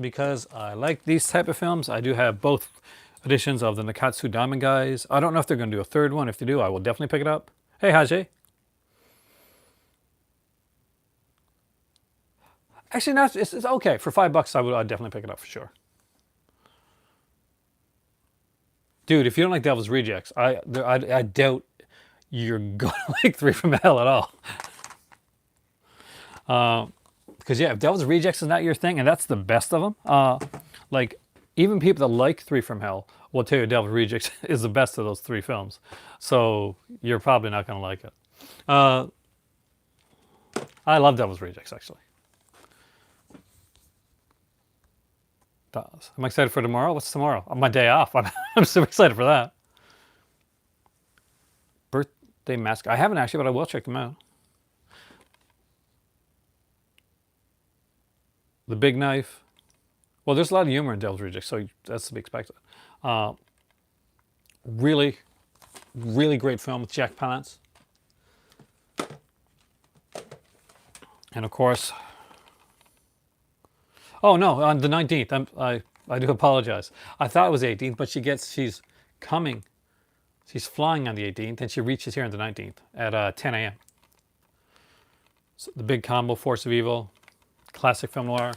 Because I like these type of films, I do have both editions of the Nakatsu Diamond Guys. I don't know if they're going to do a third one. If they do, I will definitely pick it up. Hey, Hajj. Actually, no, it's okay. For $5, I'd definitely pick it up for sure. Dude, if you don't like Devil's Rejects, I doubt you're going to like Three from Hell at all. Because yeah, if Devil's Rejects is not your thing, and that's the best of them, like even people that like Three from Hell will tell you Devil's Rejects is the best of those three films. So you're probably not going to like it. I love Devil's Rejects, actually. I'm excited for tomorrow. What's tomorrow? My day off. I'm super excited for that. Birthday Mask. I haven't actually, but I will check them out. The Big Knife. Well, there's a lot of humor in Devil's Rejects, so that's to be expected. Really, really great film with Jack Palance. And of course, oh no, on the 19th. I do apologize. I thought it was 18th, but she's coming. She's flying on the 18th, and she reaches here on the 19th at 10 a.m. So the big combo, Force of Evil, classic film noir.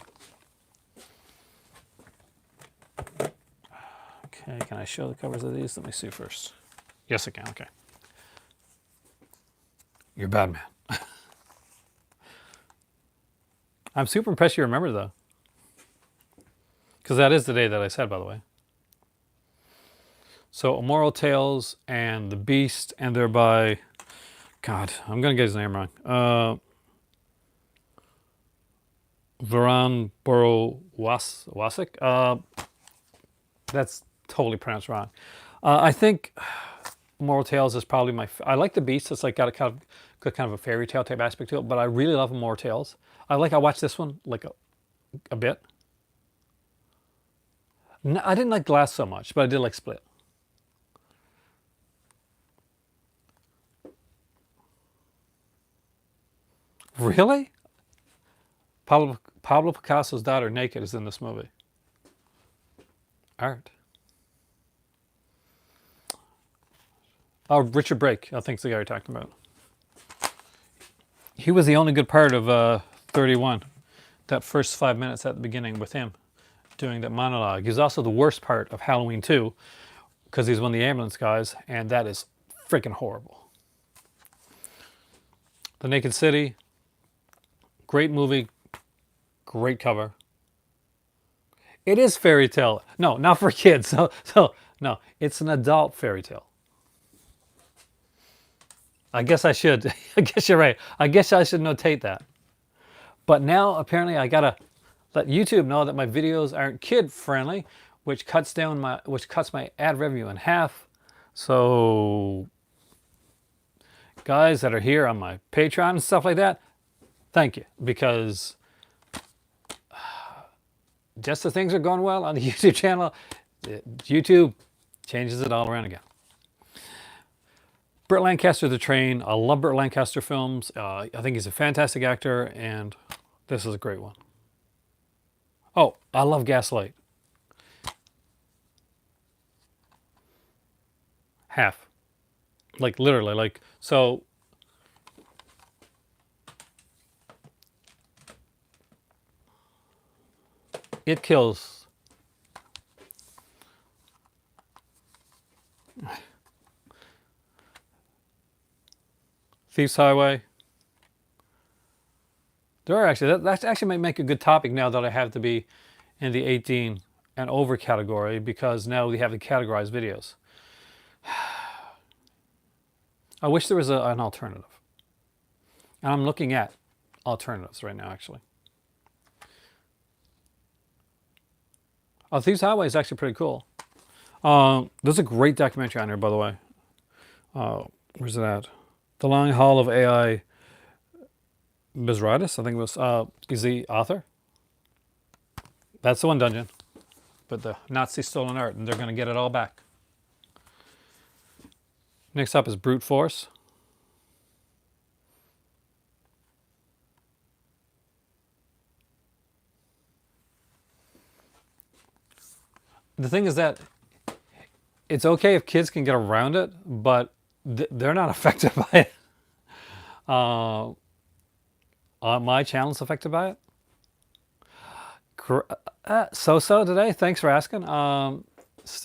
Okay, can I show the covers of these? Let me see first. Yes, I can. Okay. You're bad, man. I'm super impressed you remember, though. Because that is the day that I said, by the way. So, Immoral Tales and The Beast, and they're by... God, I'm going to get his name wrong. Varan Borowasik. That's totally pronounced wrong. I think Immoral Tales is probably my... I like The Beast. It's like got a kind of a fairy tale type aspect to it, but I really love Immoral Tales. I watched this one like a bit. No, I didn't like Glass so much, but I did like Split. Really? Pablo Picasso's daughter, naked, is in this movie. Art. Oh, Richard Brake, I think is the guy you're talking about. He was the only good part of 31. That first 5 minutes at the beginning with him doing that monologue. He's also the worst part of Halloween 2 because he's one of the ambulance guys, and that is freaking horrible. The Naked City, great movie, great cover. It is fairy tale. No, not for kids. So no, it's an adult fairy tale. I guess I should. I guess you're right. I guess I should notate that. But now apparently I gotta let YouTube know that my videos aren't kid friendly, which cuts my ad revenue in half. So guys that are here on my Patreon and stuff like that, thank you, because just as things are going well on the YouTube channel, YouTube changes it all around again. Burt Lancaster, The Train. I love Burt Lancaster films. I think he's a fantastic actor, and this is a great one. Oh, I love Gaslight. Half. Like, literally, like, so... It kills. Thieves Highway. There are actually, that actually might make a good topic now that I have to be in the 18 and over category, because now we have to categorize videos. I wish there was an alternative. And I'm looking at alternatives right now, actually. Thieves Highway is actually pretty cool. There's a great documentary on here, by the way. Where's it at? The Long Haul of AI. Bizridis, I think it was, is the author. That's the one dungeon. But the Nazi stolen art, and they're going to get it all back. Next up is Brute Force. The thing is that it's okay if kids can get around it, but they're not affected by it. My channel's affected by it. So today. Thanks for asking.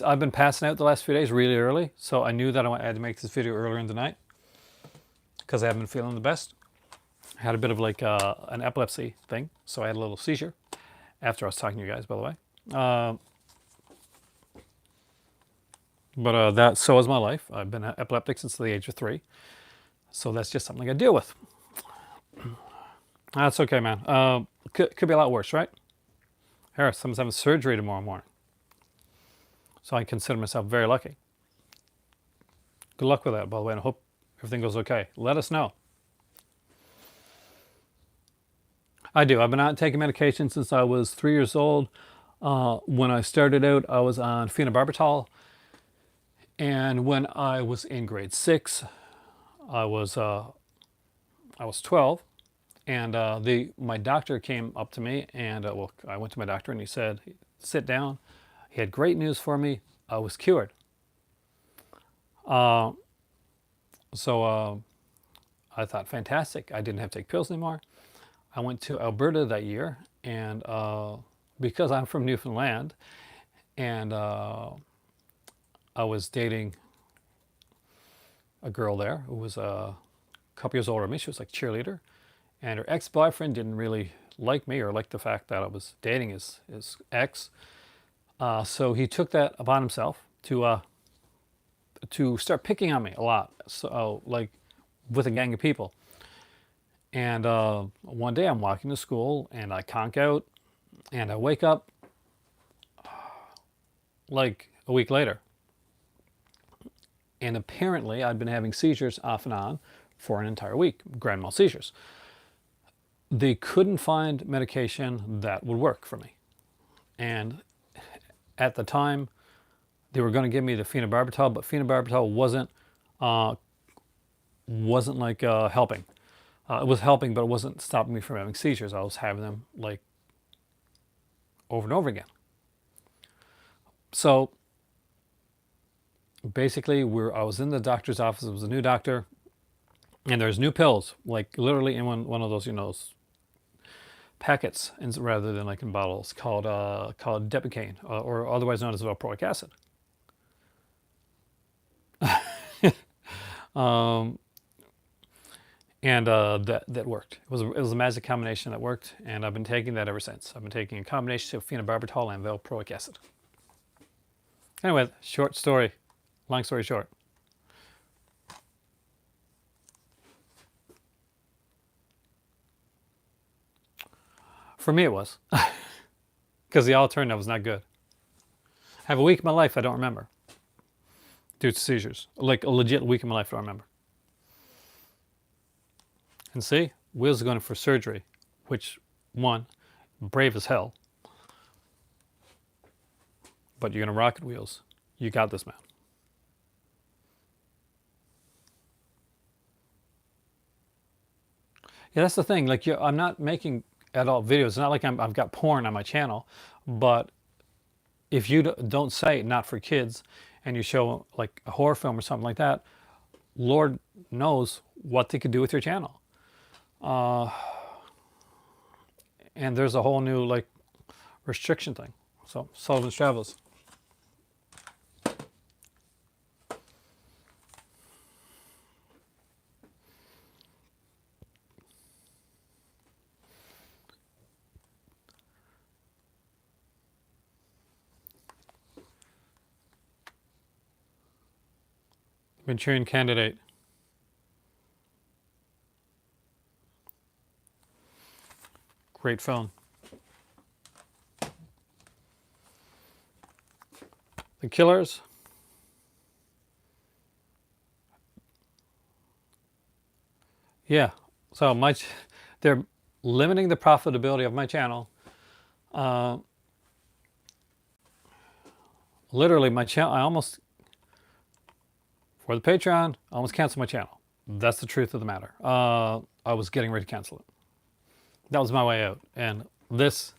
I've been passing out the last few days really early, so I knew that I had to make this video earlier in the night because I haven't been feeling the best. I had a bit of like an epilepsy thing, so I had a little seizure after I was talking to you guys, by the way. But that so is my life. I've been epileptic since the age of 3, so that's just something I deal with. That's okay, man. Could be a lot worse, right? Harris, someone's having surgery tomorrow morning, so I consider myself very lucky. Good luck with that, by the way, and I hope everything goes okay. Let us know. I do. I've been out taking medication since I was 3 years old. When I started out, I was on phenobarbital, and when I was in grade 6, I was 12, and my doctor came up to me, and I went to my doctor, and he said, "Sit down." He had great news for me. I was cured. So I thought, fantastic. I didn't have to take pills anymore. I went to Alberta that year, and because I'm from Newfoundland, and I was dating a girl there who was a couple years older than me. She was like a cheerleader, and her ex-boyfriend didn't really like me or like the fact that I was dating his ex. So he took that upon himself to start picking on me a lot. So like with a gang of people. And one day I'm walking to school and I conk out and I wake up like a week later. And apparently I'd been having seizures off and on for an entire week, grand mal seizures. They couldn't find medication that would work for me. And at the time, they were going to give me the phenobarbital, but phenobarbital wasn't like helping. It was helping, but it wasn't stopping me from having seizures. I was having them like over and over again. So basically, I was in the doctor's office. It was a new doctor, and there's new pills, like literally in one of those, packets, rather than like in bottles, called Depakote, or otherwise known as valproic acid. And that worked. It was a magic combination that worked, and I've been taking that ever since. I've been taking a combination of phenobarbital and valproic acid. Anyway, short story, long story short. For me, it was because the alternative was not good. I have a week of my life I don't remember due to seizures, like a legit week of my life I don't remember. And see, Will's going for surgery, which, one, brave as hell. But you're going to rocket wheels. You got this, man. Yeah, that's the thing. Like, I'm not making adult videos. It's not like I've got porn on my channel. But if you don't say not for kids, and you show like a horror film or something like that, Lord knows what they could do with your channel. And there's a whole new like restriction thing. So Sullivan's Travels. Manchurian Candidate. Great film. The Killers. Yeah. So they're limiting the profitability of my channel. Literally, my channel, for the Patreon, I almost canceled my channel. That's the truth of the matter. I was getting ready to cancel it. That was my way out. And this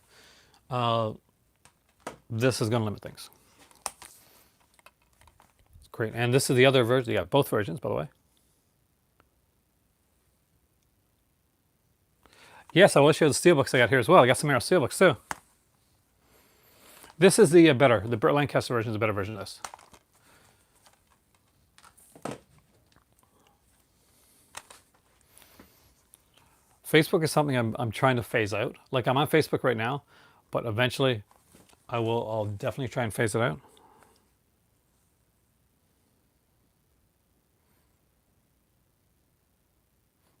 is going to limit things. It's great. And this is the other version. Yeah, both versions, by the way. Yes, I will show the steelbooks I got here as well. I got some Arrow steelbooks too. This is the Burt Lancaster version is a better version of this. Facebook is something I'm trying to phase out. Like, I'm on Facebook right now, but eventually I'll definitely try and phase it out.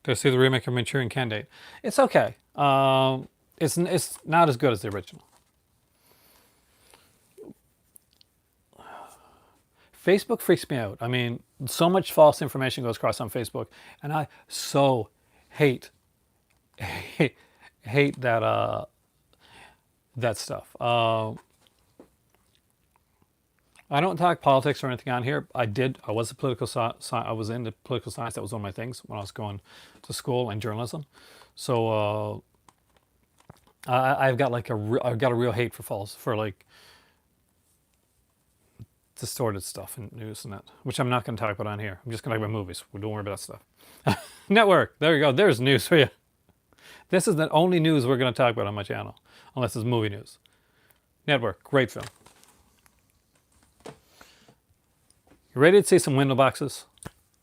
Go see the remake of Manchurian Candidate. It's okay. It's not as good as the original. Facebook freaks me out. I mean, so much false information goes across on Facebook, and I so hate that that stuff. I don't talk politics or anything on here. I was a political I was into political science. That was one of my things when I was going to school and journalism. So I've got like I've got a real hate for like distorted stuff and news and that, which I'm not going to talk about on here. I'm just going to talk about movies. Don't worry about that stuff. Network. There you go. There's news for you. This is the only news we're going to talk about on my channel, unless it's movie news. Network. Great film. You ready to see some window boxes?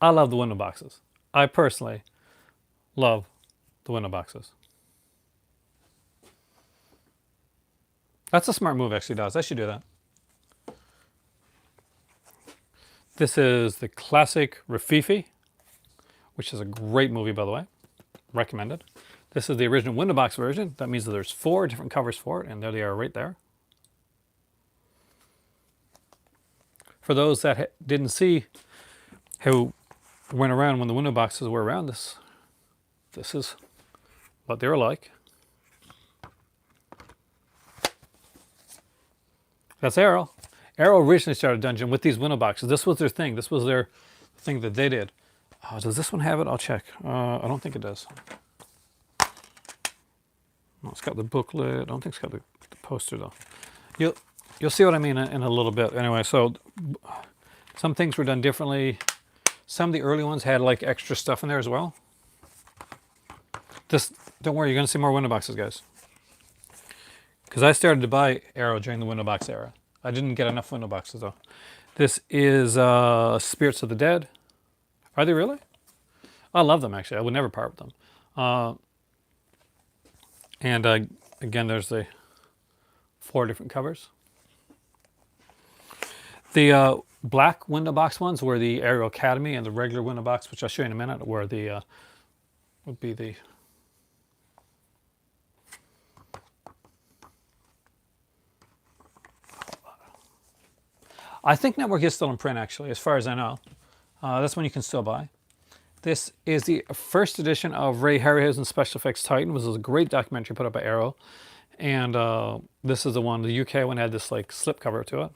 I love the window boxes. I personally love the window boxes. That's a smart move, actually, does. I should do that. This is the classic Rafifi, which is a great movie, by the way. Recommended. This is the original window box version. That means that there's 4 different covers for it, and there they are right there. For those that didn't see who went around when the window boxes were around, this is what they were like. That's Arrow. Arrow originally started Dungeon with these window boxes. This was their thing. This was their thing that they did. Does this one have it? I'll check. I don't think it does. No, it's got the booklet. I don't think it's got the poster though. You'll see what I mean in a little bit. Anyway, so some things were done differently. Some of the early ones had like extra stuff in there as well. Don't worry, you're going to see more window boxes, guys. Because I started to buy Arrow during the window box era. I didn't get enough window boxes though. This is Spirits of the Dead. Are they really? I love them actually. I would never part with them. And again, there's the 4 different covers. The black window box ones were the Arrow Academy, and the regular window box, which I'll show you in a minute, were the would be the I think Network is still in print, actually, as far as I know. That's one you can still buy. This is the first edition of Ray Harryhausen's Special Effects Titan. This was a great documentary put up by Arrow. And this is the one, the UK one had this like slip cover to it.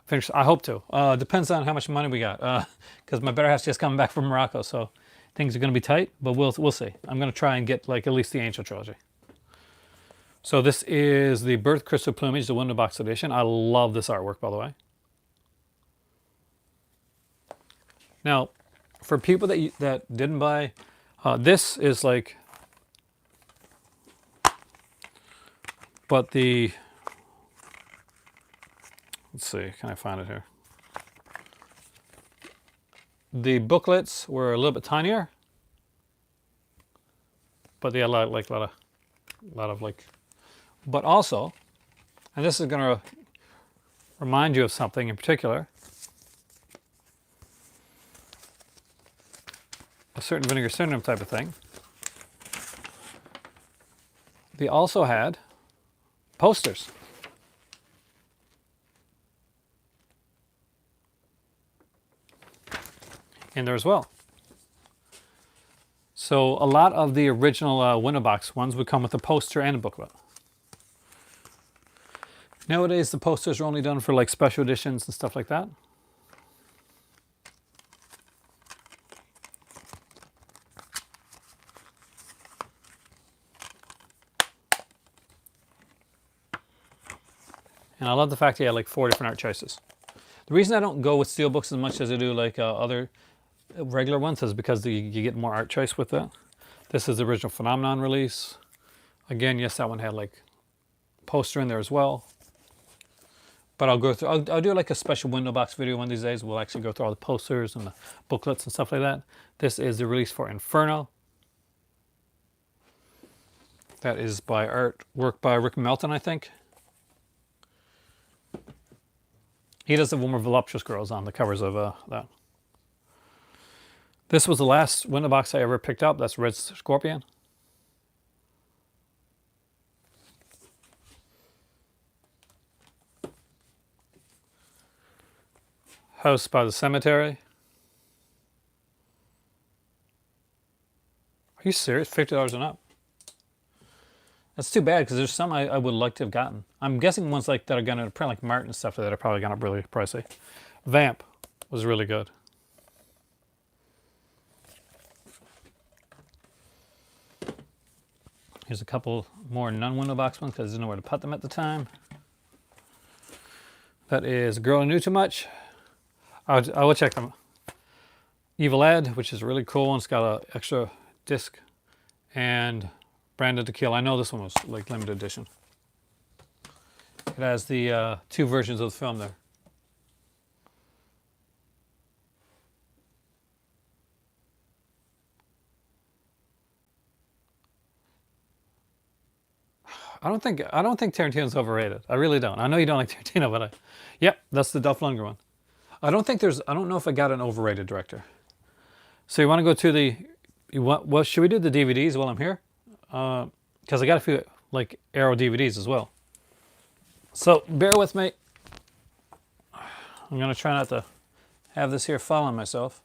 Finished, I hope to. Depends on how much money we got. Because my better half's just coming back from Morocco, so things are going to be tight, but we'll see. I'm going to try and get like at least the Angel trilogy. So this is the Birth Crystal Plumage, the window box edition. I love this artwork, by the way. Now, for people that didn't buy, this is like, but let's see, can I find it here? The booklets were a little bit tinier, but they had a lot of like, but also, and this is going to remind you of something in particular. certain vinegar syndrome type of thing. They also had posters. In there as well. So a lot of the original window box ones would come with a poster and a booklet. Nowadays the posters are only done for like special editions and stuff like that. And I love the fact he had like 4 different art choices. The reason I don't go with steel books as much as I do like other regular ones is because you get more art choice with that. This is the original Phenomenon release. Again, yes, that one had like poster in there as well. But I'll go through, I'll do like a special window box video one of these days. We'll actually go through all the posters and the booklets and stuff like that. This is the release for Inferno. That is by artwork by Rick Melton, I think. He does have more voluptuous girls on the covers of that. This was the last window box I ever picked up. That's Red Scorpion. House by the Cemetery. Are you serious? $50 and up. That's too bad because there's some I would like to have gotten. I'm guessing ones like that are going to print like Martin and stuff that are probably going to be really pricey. Vamp was really good. Here's a couple more non-window box ones because I didn't know where to put them at the time. That is Girl Who Knew Too Much. I will check them. Evil Ed, which is a really cool one. It's got an extra disc. And Branded to Kill. I know this one was like limited edition. It has the 2 versions of the film there. I don't think Tarantino's overrated. I really don't. I know you don't like Tarantino, but yep, that's the Dolph Lundgren one. I don't know if I got an overrated director. So you want to go to the, well, should we do the DVDs while I'm here? Because I got a few like Arrow DVDs as well. So bear with me. I'm going to try not to have this here fall on myself.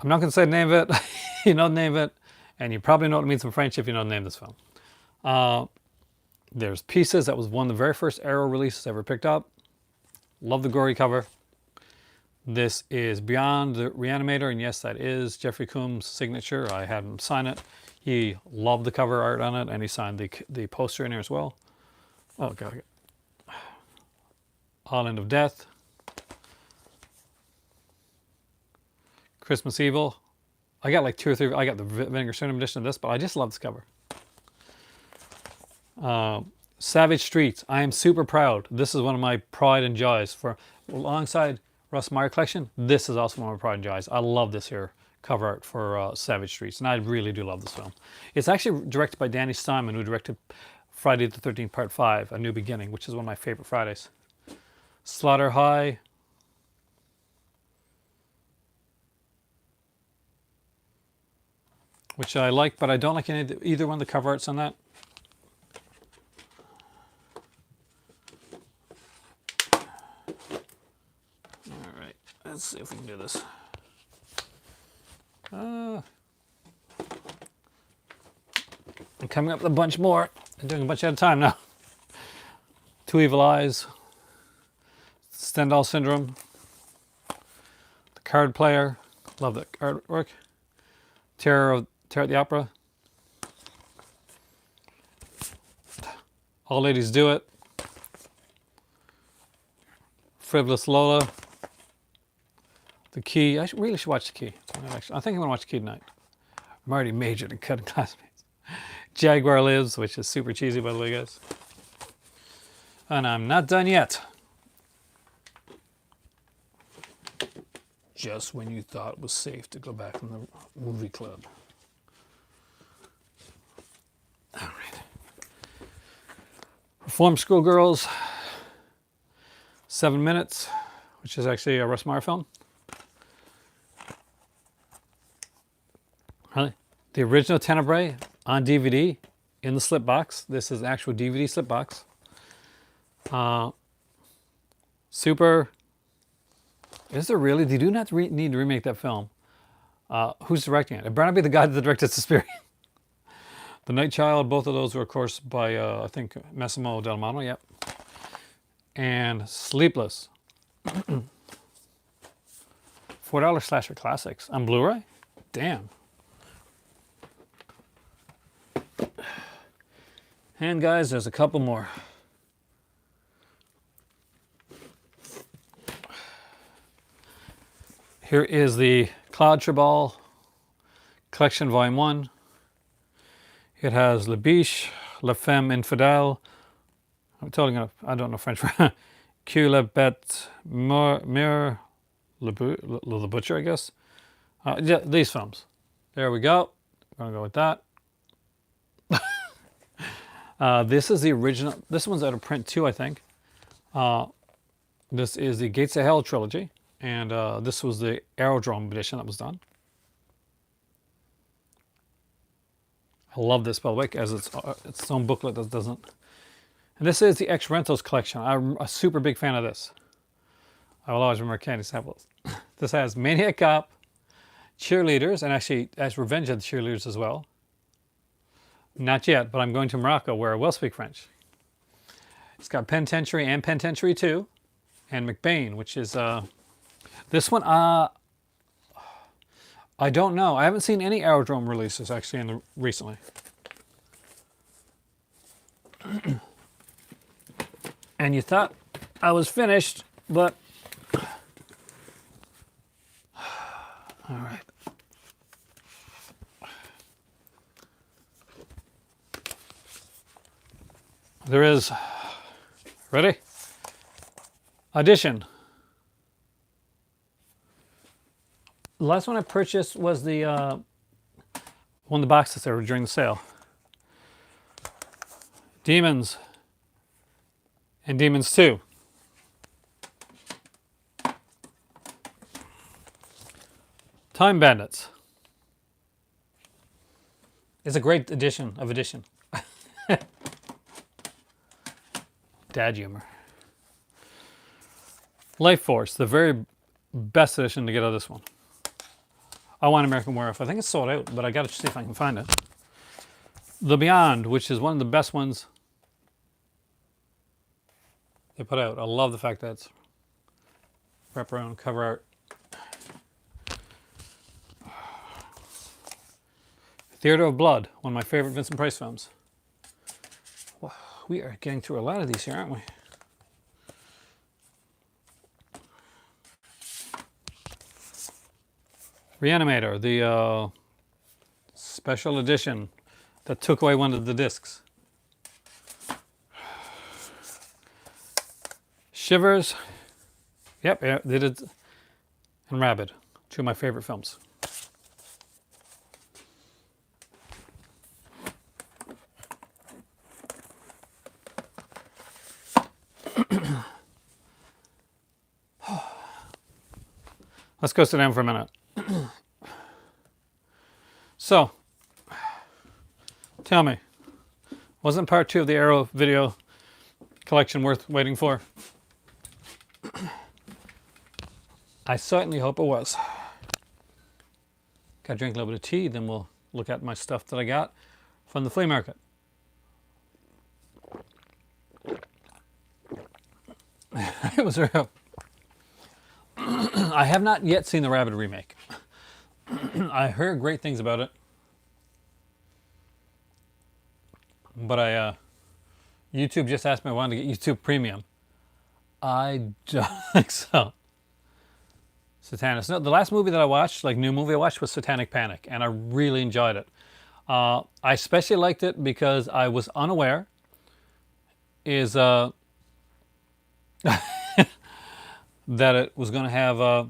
I'm not going to say the name of it. You know the name of it. And you probably know what it means in French if you know the name of this film. There's Pieces. That was one of the very first Arrow releases I ever picked up. Love the gory cover. This is Beyond the Reanimator. And yes, that is Jeffrey Combs' signature. I had him sign it. He loved the cover art on it. And he signed the poster in there as well. Oh, God. Island of Death. Christmas Evil. I got like 2 or 3. I got the Vinegar Syndrome edition of this, but I just love this cover. Savage Streets. I am super proud. This is one of my pride and joys. For alongside Russ Meyer collection, this is also one of my pride and joys. I love this here cover art for Savage Streets, and I really do love this film. It's actually directed by Danny Steinman, who directed Friday the 13th Part 5, A New Beginning, which is one of my favorite Fridays. Slaughter High. Which I like, but I don't like either one of the cover arts on that. All right, let's see if we can do this. I'm coming up with a bunch more. I'm doing a bunch at a time now. Two Evil Eyes, Stendhal Syndrome, The Card Player, love that artwork. Terror at the Opera. All Ladies Do It. Frivolous Lola. The Key. I really should watch The Key. I think I'm going to watch The Key tonight. I'm already majored in cutting classmates. Jaguar Lives, which is super cheesy by the way, guys. And I'm not done yet. Just when you thought it was safe to go back in the movie club. All right. Reform Schoolgirls, 7 Minutes, which is actually a Russ Meyer film. Really? The original Tenebrae on DVD in the slip box. This is an actual DVD slip box. Super. Is there really? They do not need to remake that film. Who's directing it? It better not be the guy that directed Suspiria. The Night Child, both of those were, of course, by, I think, Massimo Del Mano, yep. And Sleepless. $4 slasher classics on Blu-ray? Damn. And guys, there's a couple more. Here is the Claude Tribal Collection Volume 1. It has La Biche, La Femme Infidèle. I'm telling you, I don't know French. Que la bête meurt, Le Butcher, I guess. Yeah, these films. There we go. We're going to go with that. This is the original. This one's out of print too, I think. This is the Gates of Hell trilogy. And this was the Aerodrome edition that was done. I love this, by the way, as its own booklet that doesn't. And this is the X Rentals collection. I'm a super big fan of this. I will always remember candy samples. This has Maniac Cop, cheerleaders, and actually has Revenge of the Cheerleaders as well. Not yet, but I'm going to Morocco where I will speak French. It's got Penitentiary and Penitentiary 2, and McBain, which is this one. I don't know. I haven't seen any Aerodrome releases actually recently. And you thought I was finished, but all right. There is, ready? Audition. The last one I purchased was the one of the boxes there during the sale. Demons and Demons 2. Time Bandits. It's a great edition of edition. Dad humor. Life Force, the very best edition to get out of this one. I want American Werewolf. I think it's sold out, but I got to see if I can find it. The Beyond, which is one of the best ones they put out. I love the fact that it's wraparound cover art. Theater of Blood, one of my favorite Vincent Price films. Wow, we are getting through a lot of these here, aren't we? Reanimator, the special edition that took away one of the discs. Shivers, yep, they did, and Rabid, two of my favorite films. Let's go sit down for a minute. So, tell me, wasn't part 2 of the Arrow video collection worth waiting for? I certainly hope it was. Got to drink a little bit of tea, then we'll look at my stuff that I got from the flea market. It was real. I have not yet seen the Rabid remake. I heard great things about it. But YouTube just asked me if I wanted to get YouTube Premium. I don't think so. Satanic. No, the last movie that I watched, like new movie I watched, was Satanic Panic, and I really enjoyed it. I especially liked it because I was unaware that it was going to have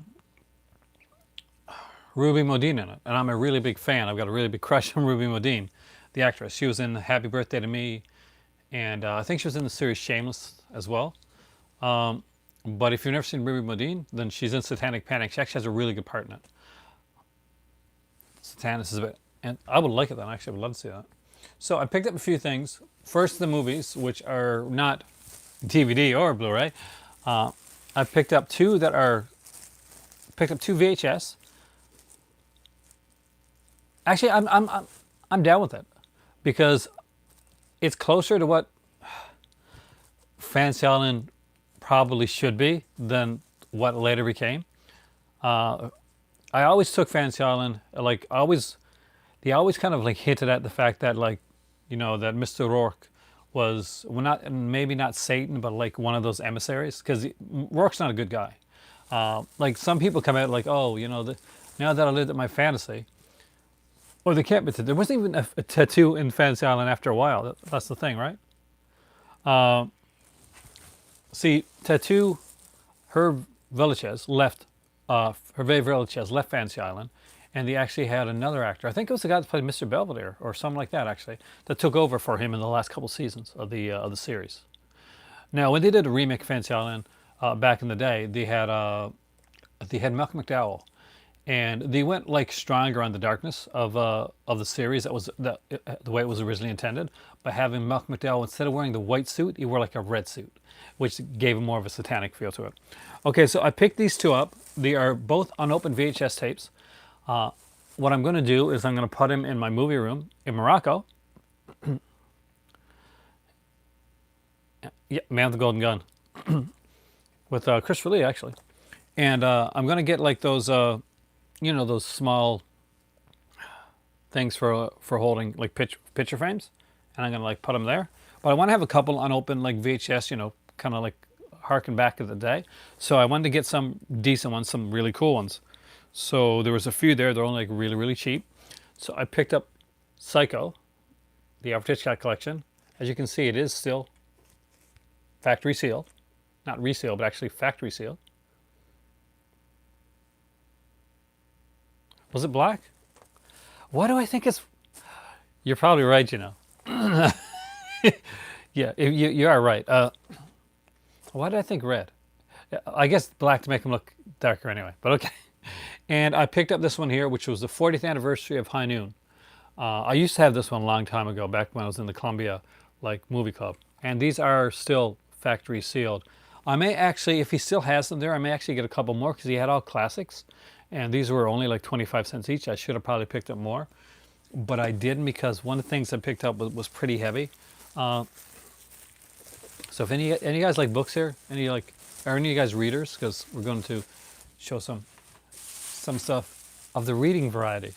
Ruby Modine in it, and I'm a really big fan. I've got a really big crush on Ruby Modine, the actress. She was in Happy Birthday to Me, and I think she was in the series Shameless as well. But if you've never seen Ruby Modine, then she's in Satanic Panic. She actually has a really good part in it. Satanist is a bit, and I would like it then. Actually, I would love to see that. So I picked up a few things. First, the movies, which are not DVD or Blu-ray. I picked up two VHS. Actually, I'm down with it because it's closer to what Fancy Island probably should be than what later became. I always took Fancy Island like they always kind of like hinted at the fact that like that Mr. Rourke was well not maybe not Satan but like one of those emissaries because Rourke's not a good guy. Like some people come out like now that I lived at my fantasy. Or they can't be. There wasn't even a tattoo in Fantasy Island after a while. That's the thing, right? See, Tattoo, Hervé Villechaize left. Hervé Villechaize left Fantasy Island, and they actually had another actor. I think it was the guy that played Mr. Belvedere or something like that. Actually, that took over for him in the last couple seasons of the series. Now, when they did a remake of Fantasy Island back in the day, they had Malcolm McDowell. And they went like stronger on the darkness of the series. That was the way it was originally intended. By having Malcolm McDowell, instead of wearing the white suit, he wore like a red suit, which gave him more of a satanic feel to it. Okay, so I picked these two up. They are both unopened VHS tapes. What I'm going to do is I'm going to put them in my movie room in Morocco. Yeah, Man with the Golden Gun with Christopher Lee actually, and I'm going to get like those. Those small things for holding like picture frames, and I'm gonna like put them there. But I want to have a couple unopened like VHS, kind of like harken back to the day. So I wanted to get some decent ones, some really cool ones. So there was a few there. They're only like really really cheap. So I picked up Psycho, the Alfred Hitchcock collection. As you can see, it is still factory sealed, not resealed, but actually factory sealed. Was it black? Why do I think it's... You're probably right, Yeah, you are right. Why did I think red? I guess black to make them look darker anyway, but okay. And I picked up this one here, which was the 40th anniversary of High Noon. I used to have this one a long time ago, back when I was in the Columbia movie club. And these are still factory sealed. I may actually, if he still has them there, I may actually get a couple more because he had all classics. And these were only like 25 cents each. I should have probably picked up more. But I didn't because one of the things I picked up was pretty heavy. So if any of you guys like books here, are any of you guys readers? Because we're going to show some stuff of the reading variety.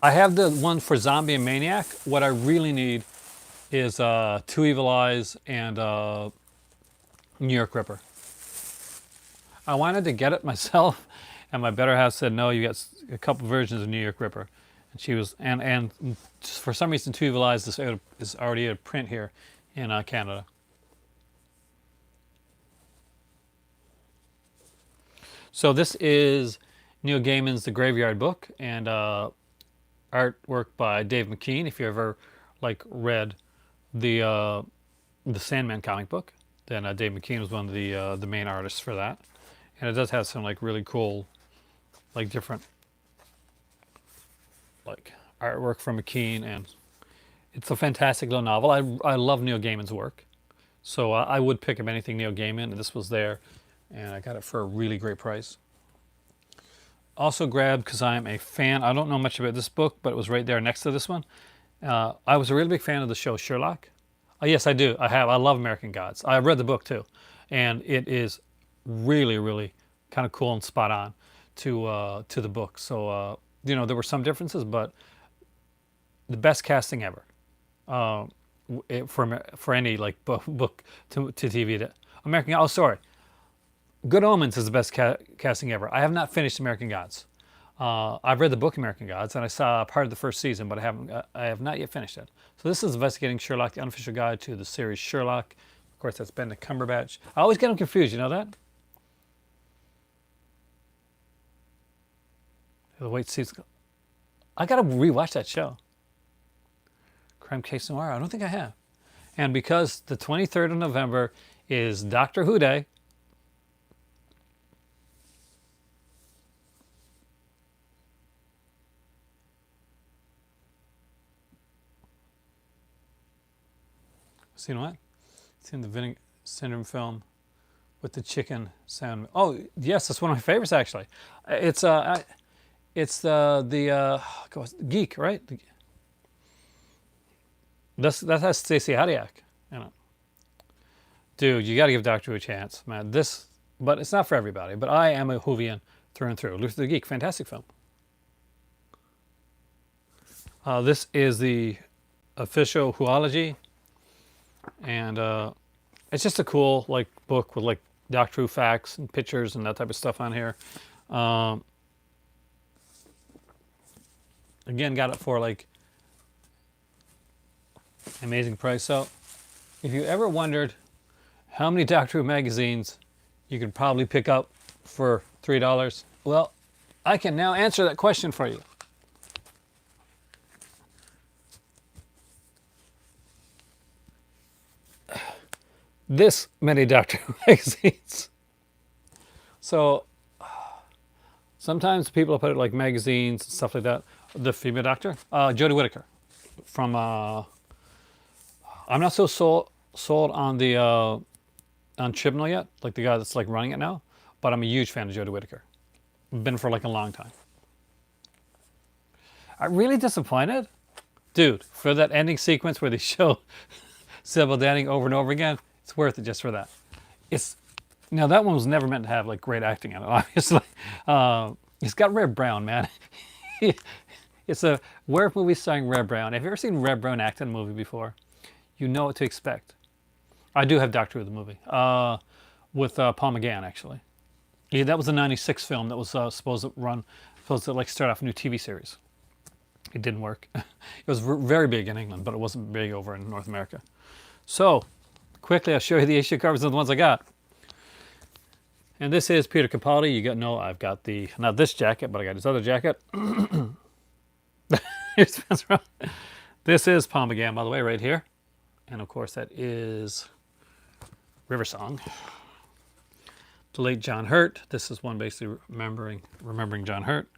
I have the one for Zombie and Maniac. What I really need is Two Evil Eyes and New York Ripper. I wanted to get it myself, and my better half said, no, you got a couple versions of New York Ripper. And she was, and just for some reason, Two Evil Eyes is already a print here in Canada. So this is Neil Gaiman's The Graveyard Book, and artwork by Dave McKean. If you ever read the Sandman comic book, then Dave McKean was one of the main artists for that, and it does have some really cool different artwork from McKean, and it's a fantastic little novel. I love Neil Gaiman's work, so I would pick up anything Neil Gaiman, and this was there, and I got it for a really great price. Also grabbed, because I'm a fan, I don't know much about this book, but it was right there next to this one. I was a really big fan of the show Sherlock. Yes, I do. I love American Gods. I've read the book too. And it is really, really kind of cool and spot on to the book. So, there were some differences, but the best casting ever for any book to TV. American Gods, oh, sorry. Good Omens is the best casting ever. I have not finished American Gods. I've read the book American Gods, and I saw part of the first season, but I have not yet finished it. So this is Investigating Sherlock, the unofficial guide to the series Sherlock. Of course, that's Benedict Cumberbatch. I always get them confused, you know that? The White Seats. I gotta rewatch that show. Crime Case Noir. I don't think I have. And because the 23rd of November is Doctor Who Day, seen what? Seen the Vinegar Syndrome film with the chicken sound. Oh yes, that's one of my favorites actually. It's the Geek, right? That has Stacey Hadiak in it. Dude, you got to give Doctor Who a chance, man. But it's not for everybody. But I am a Whovian through and through. Luther the Geek, fantastic film. This is the official Whoology, and it's just a cool like book with like Doctor Who facts and pictures and that type of stuff on here. Again, got it for like amazing price. So, if you ever wondered how many Doctor Who magazines you could probably pick up for $3, well, I can now answer that question for you. This many Doctor Who magazines. So sometimes people put it like magazines and stuff like that. The female doctor, Jodie Whittaker, from. I'm not so sold on the on Chibnall yet, like the guy that's like running it now. But I'm a huge fan of Jodie Whittaker. Been for like a long time. I'm really disappointed, dude, for that ending sequence where they show Sybil Danning over and over again. It's worth it just for that. Now that one was never meant to have like great acting in it, obviously. It's got Red Brown, man. It's a werewolf movie starring Red Brown. Have you ever seen Red Brown act in a movie before? You know what to expect. I do have Doctor Who the movie with Paul McGann actually. Yeah, that was a '96 film that was supposed to like start off a new TV series. It didn't work. It was very big in England, but it wasn't big over in North America. So, quickly, I'll show you the issue covers of the ones I got. And this is Peter Capaldi. I've got not this jacket, but I got his other jacket. This is Paul McGann, by the way, right here. And of course, that is River Song. The late John Hurt. This is one basically remembering John Hurt.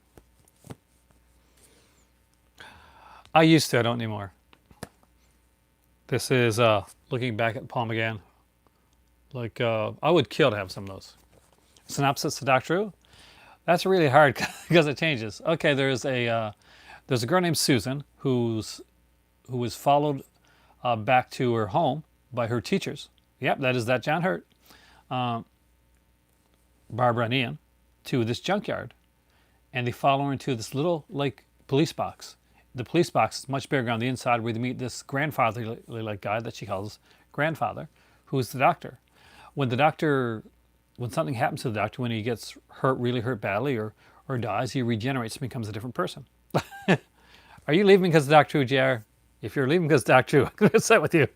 I used to, I don't anymore. This is looking back at Paul McGann. Like, I would kill to have some of those. Synopsis to Doctor Who. That's really hard because it changes. Okay, there's a girl named Susan who was followed back to her home by her teachers. Yep, that John Hurt. Barbara and Ian, to this junkyard. And they follow her into this little, like, police box. The police box is much bigger on the inside where they meet this grandfatherly like guy that she calls grandfather, who's the doctor. When something happens to the doctor, when he gets really hurt badly or dies, he regenerates and becomes a different person. Are you leaving because of Doctor Who, JR? If you're leaving because of Doctor Who, I'm going to sit with you.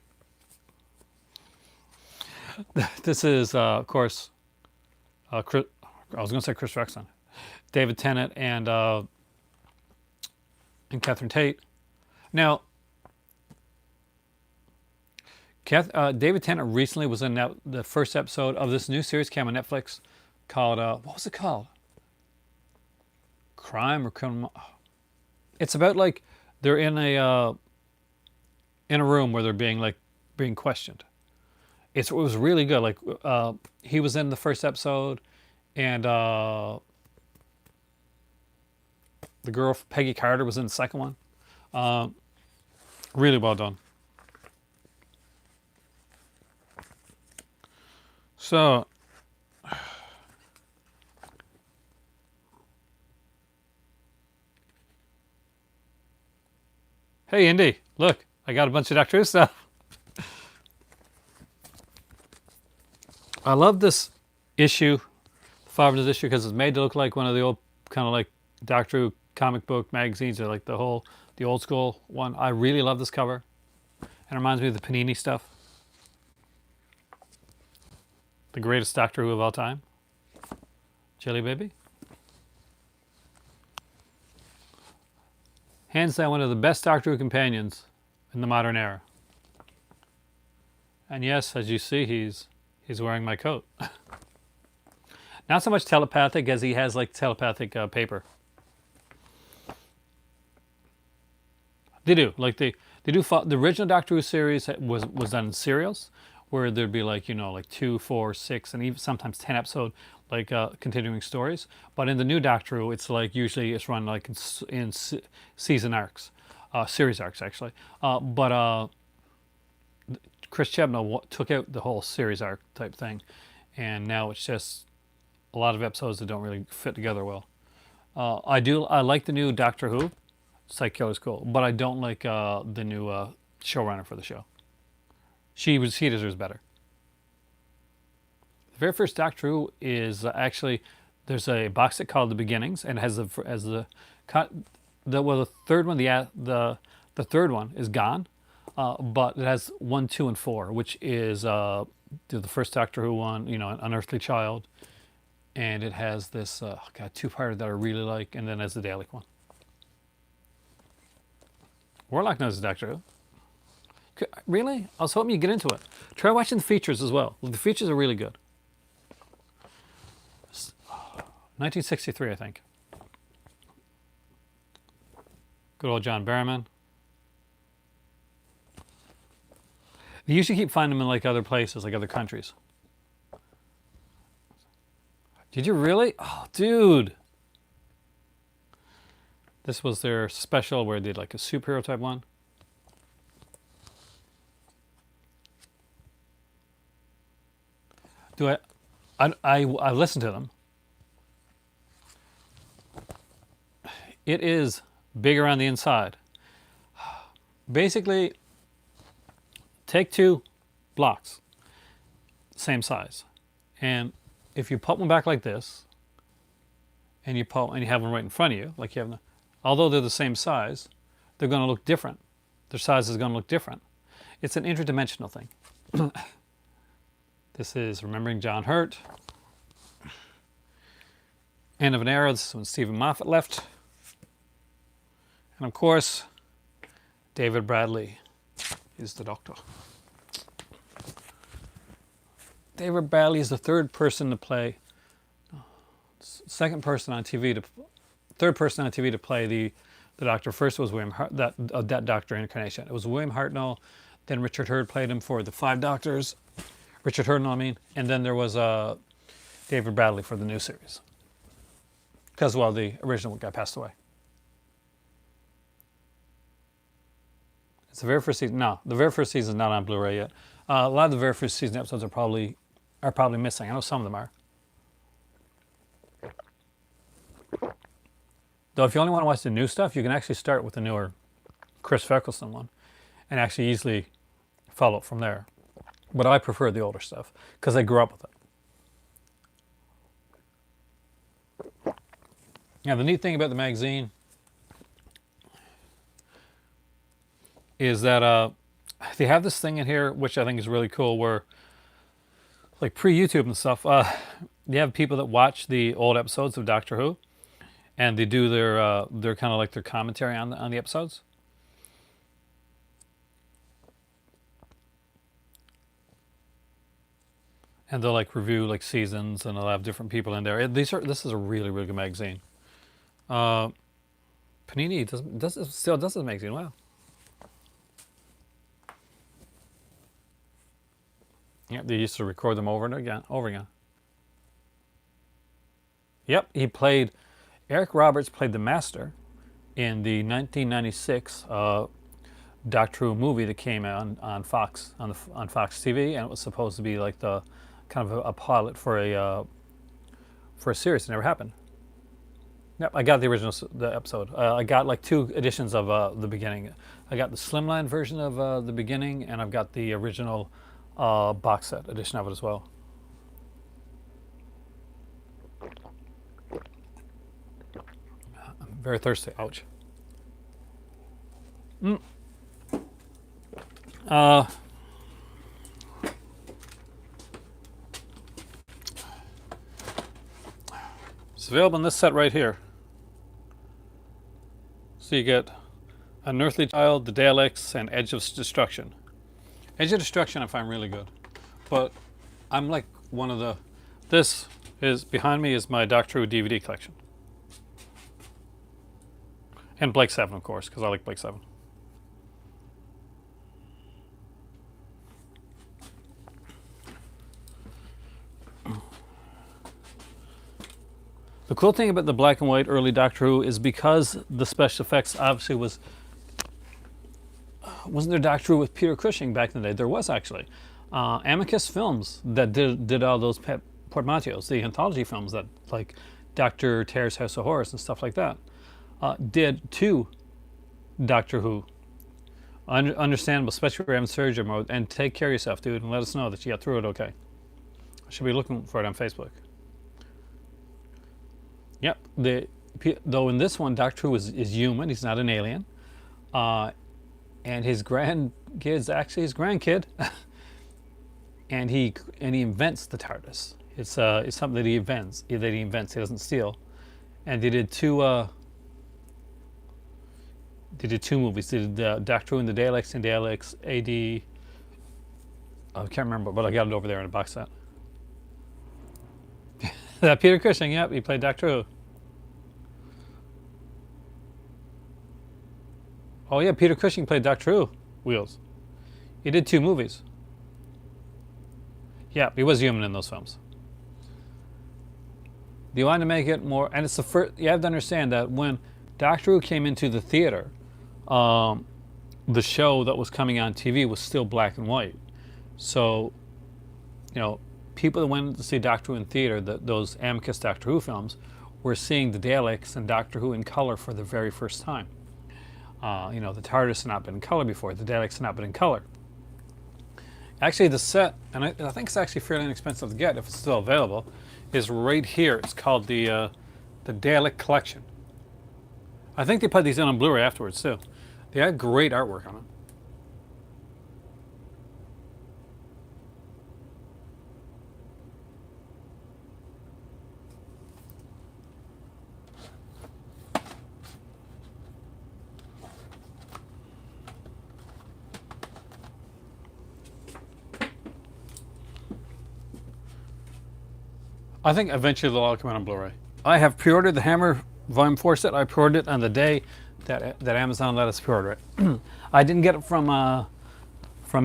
This is, of course, Chris, I was going to say Chris Rexon, David Tennant, and Catherine Tate. Now, David Tennant recently was in the first episode of this new series came on Netflix called, what was it called? Crime or Criminal? It's about like they're in a room where they're being questioned. It was really good. Like he was in the first episode, and the girl Peggy Carter was in the second one. Really well done. So, hey Indy, look, I got a bunch of Doctor Who stuff. I love this issue, the 500th issue, because it's made to look like one of the old kind of like Doctor Who comic book magazines, or like the old school one. I really love this cover. It reminds me of the Panini stuff. The greatest Doctor Who of all time. Jelly Baby. Hands down, one of the best Doctor Who companions in the modern era. And yes, as you see, he's wearing my coat. Not so much telepathic as he has like telepathic paper. They do the original Doctor Who series was done in serials, where there'd be like like 2, 4, 6, and even sometimes 10 episode like continuing stories. But in the new Doctor Who, it's like usually it's run like in season arcs, series arcs actually. But Chris Chibnall took out the whole series arc type thing, and now it's just a lot of episodes that don't really fit together well. I like the new Doctor Who. Psych Killer's cool, but I don't like the new showrunner for the show. He deserves better. The very first Doctor Who is actually there's a box set called The Beginnings, and has the third one the third one is gone, but it has 1, 2, and 4, which is the first Doctor Who one, An Unearthly Child, and it has this two-parter that I really like, and then there's the Dalek one. Warlock knows Doctor Who. Really? I was hoping you'd get into it. Try watching the features as well. The features are really good. 1963, I think. Good old John Barrowman. They usually keep finding them in like other places, like other countries. Did you really? Oh, dude. This was their special where they did like a superhero type one. I listened to them. It is big around the inside. Basically, take 2 blocks, same size, and if you put one back like this, and you have one right in front of you, like you have, although they're the same size, they're going to look different. Their size is going to look different. It's an interdimensional thing. This is Remembering John Hurt. End of an Era. This is when Stephen Moffat left. And of course, David Bradley is the Doctor. David Bradley is the third person on TV to play the Doctor. First was William that Doctor incarnation. It was William Hartnell. Then Richard Hurd played him for the 5 Doctors. Richard Hurd, and then there was David Bradley for the new series. Because, the original guy passed away. It's the very first season. No, the very first season is not on Blu-ray yet. A lot of the very first season episodes are probably missing. I know some of them are. Though, if you only want to watch the new stuff, you can actually start with the newer Chris Eccleston one, and actually easily follow it from there. But I prefer the older stuff because I grew up with it. Now, the neat thing about the magazine is that they have this thing in here, which I think is really cool, where, like pre-YouTube and stuff, you have people that watch the old episodes of Doctor Who, and they do their kind of like their commentary on the episodes. And they'll like review like seasons, and they'll have different people in there. This is a really, really good magazine. Panini still does this magazine. Wow. Yeah, they used to record them over and again. Yep, Eric Roberts played the Master in the 1996 Doctor Who movie that came out on Fox on Fox TV, and it was supposed to be like the kind of a pilot for a series. It never happened. Yep, I got the episode. I got like 2 editions of the beginning. I got the slimline version of the beginning, and I've got the original box set edition of it as well. I'm very thirsty. Ouch. It's available in this set right here. So you get An Earthly Child, The Daleks, and Edge of Destruction. Edge of Destruction I find really good. But I'm like one of the... This is, behind me is my Doctor Who DVD collection. And Blake 7, of course, because I like Blake 7. The cool thing about the black and white early Doctor Who is because the special effects obviously wasn't there Doctor Who with Peter Cushing back in the day? There was actually. Amicus Films that did all those portmanteaus, the anthology films that like Doctor Terror's House of Horrors and stuff like that, did two Doctor Who. Understandable, especially if you're having surgery mode. And take care of yourself, dude, and let us know that you got through it okay. I should be looking for it on Facebook. Yep. Though in this one, Doctor Who is human. He's not an alien. And his grandkid's actually his grandkid. and he invents the TARDIS. It's something that he invents. He doesn't steal. And they did two movies. They did Doctor Who and the Daleks and Daleks AD. I can't remember, but I got it over there in a box set. That Peter Cushing, yep, he played Doctor Who. Oh yeah, Peter Cushing played Doctor Who. Wheels. He did two movies. Yeah, he was human in those films. You want to make it more, and it's the first. You have to understand that when Doctor Who came into the theater, the show that was coming on TV was still black and white. So, people that went to see Doctor Who in theater, those Amicus Doctor Who films, were seeing the Daleks and Doctor Who in color for the very first time. The TARDIS had not been in color before. The Daleks had not been in color. Actually, the set, and I think it's actually fairly inexpensive to get if it's still available, is right here. It's called the Dalek Collection. I think they put these in on Blu-ray afterwards too. They had great artwork on it. I think eventually they'll all come out on Blu-ray. I have pre-ordered the Hammer Volume 4 set. I pre-ordered it on the day that Amazon let us pre-order it. I didn't get it from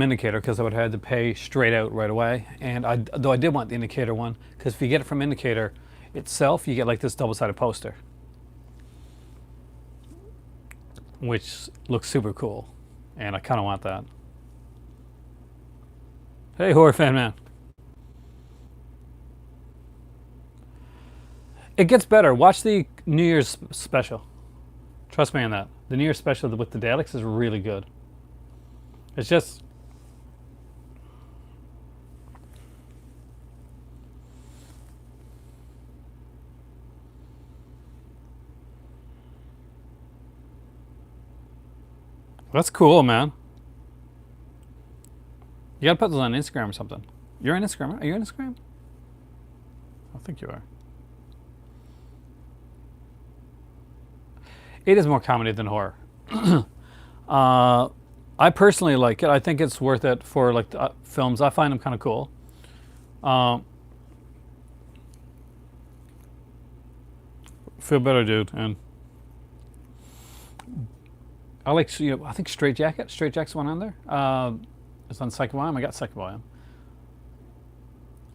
Indicator because I would have had to pay straight out right away. And though I did want the Indicator one, because if you get it from Indicator itself, you get like this double-sided poster, which looks super cool, and I kind of want that. Hey, horror fan man. It gets better. Watch the New Year's special. Trust me on that. The New Year's special with the Daleks is really good. It's just... That's cool, man. You gotta put those on Instagram or something. You're on Instagram? Are you on Instagram? I think you are. It is more comedy than horror. I personally like it. I think it's worth it for like the, films. I find them kind of cool. Feel better, dude. And I like, I think Straight Jacket. Straight Jacket's one on there. It's on second volume. I got second volume.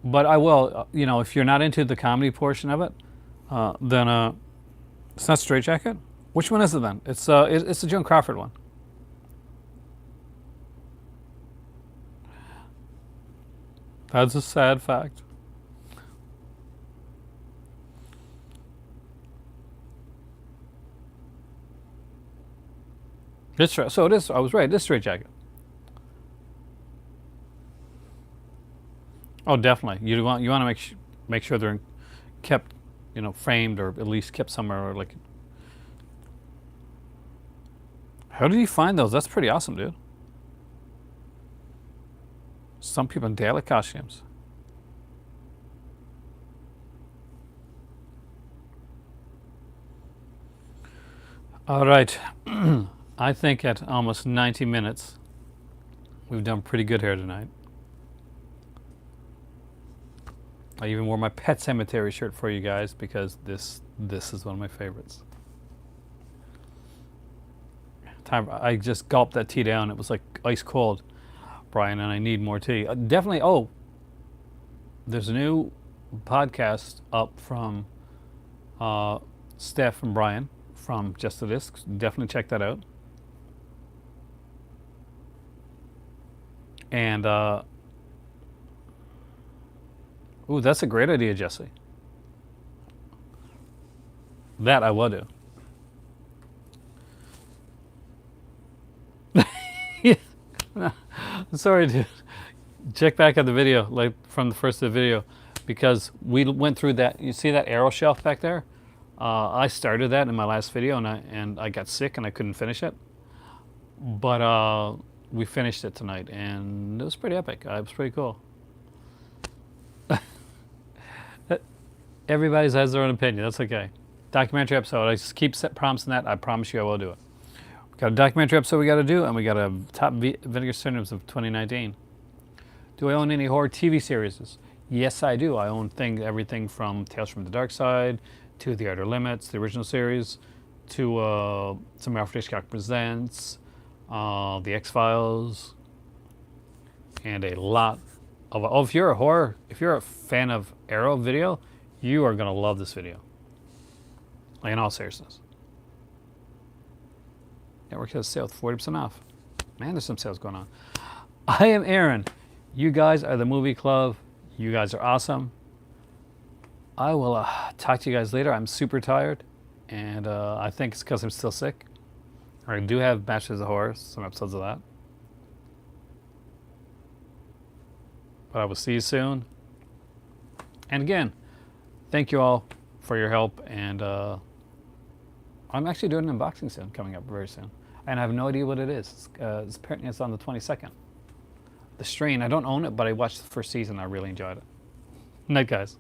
But I will, if you're not into the comedy portion of it, then it's not Straight Jacket. Which one is it then? It's the Joan Crawford one. That's a sad fact. So it is. I was right. It is Straight Jacket. Oh, definitely. You want to make sure they're kept, framed or at least kept somewhere or like. How did you find those? That's pretty awesome, dude. Some people in Dalek costumes. All right. I think at almost 90 minutes, we've done pretty good here tonight. I even wore my Pet Cemetery shirt for you guys because this is one of my favorites. I just gulped that tea down. It was like ice cold, Brian, and I need more tea. Definitely. Oh, there's a new podcast up from Steph and Brian from Just the Discs. Definitely check that out. And ooh, that's a great idea, Jesse. That I will do. Sorry, dude. Check back at the video, like from the first of the video, because we went through that. You see that arrow shelf back there? I started that in my last video, and I got sick and I couldn't finish it. But we finished it tonight, and it was pretty epic. It was pretty cool. Everybody has their own opinion. That's okay. Documentary episode. I just keep promising that. I promise you I will do it. We got a documentary episode we got to do, and we got a top vinegar synonyms of 2019. Do I own any horror TV series? Yes, I do. I own everything from Tales from the Dark Side to The Outer Limits, the original series, to some Alfred Hitchcock Presents, The X-Files, and a lot of. Oh, if you're a fan of Arrow video, you are gonna love this video. Like in all seriousness. Network has sale with 40% off. Man, there's some sales going on. I am Aaron. You guys are the movie club. You guys are awesome. I will talk to you guys later. I'm super tired, and I think it's because I'm still sick. I do have Masters of Horror, some episodes of that. But I will see you soon. And again, thank you all for your help. And I'm actually doing an unboxing soon, coming up very soon. And I have no idea what it is. Apparently it's on the 22nd. The Strain, I don't own it, but I watched the first season. I really enjoyed it. Night, guys.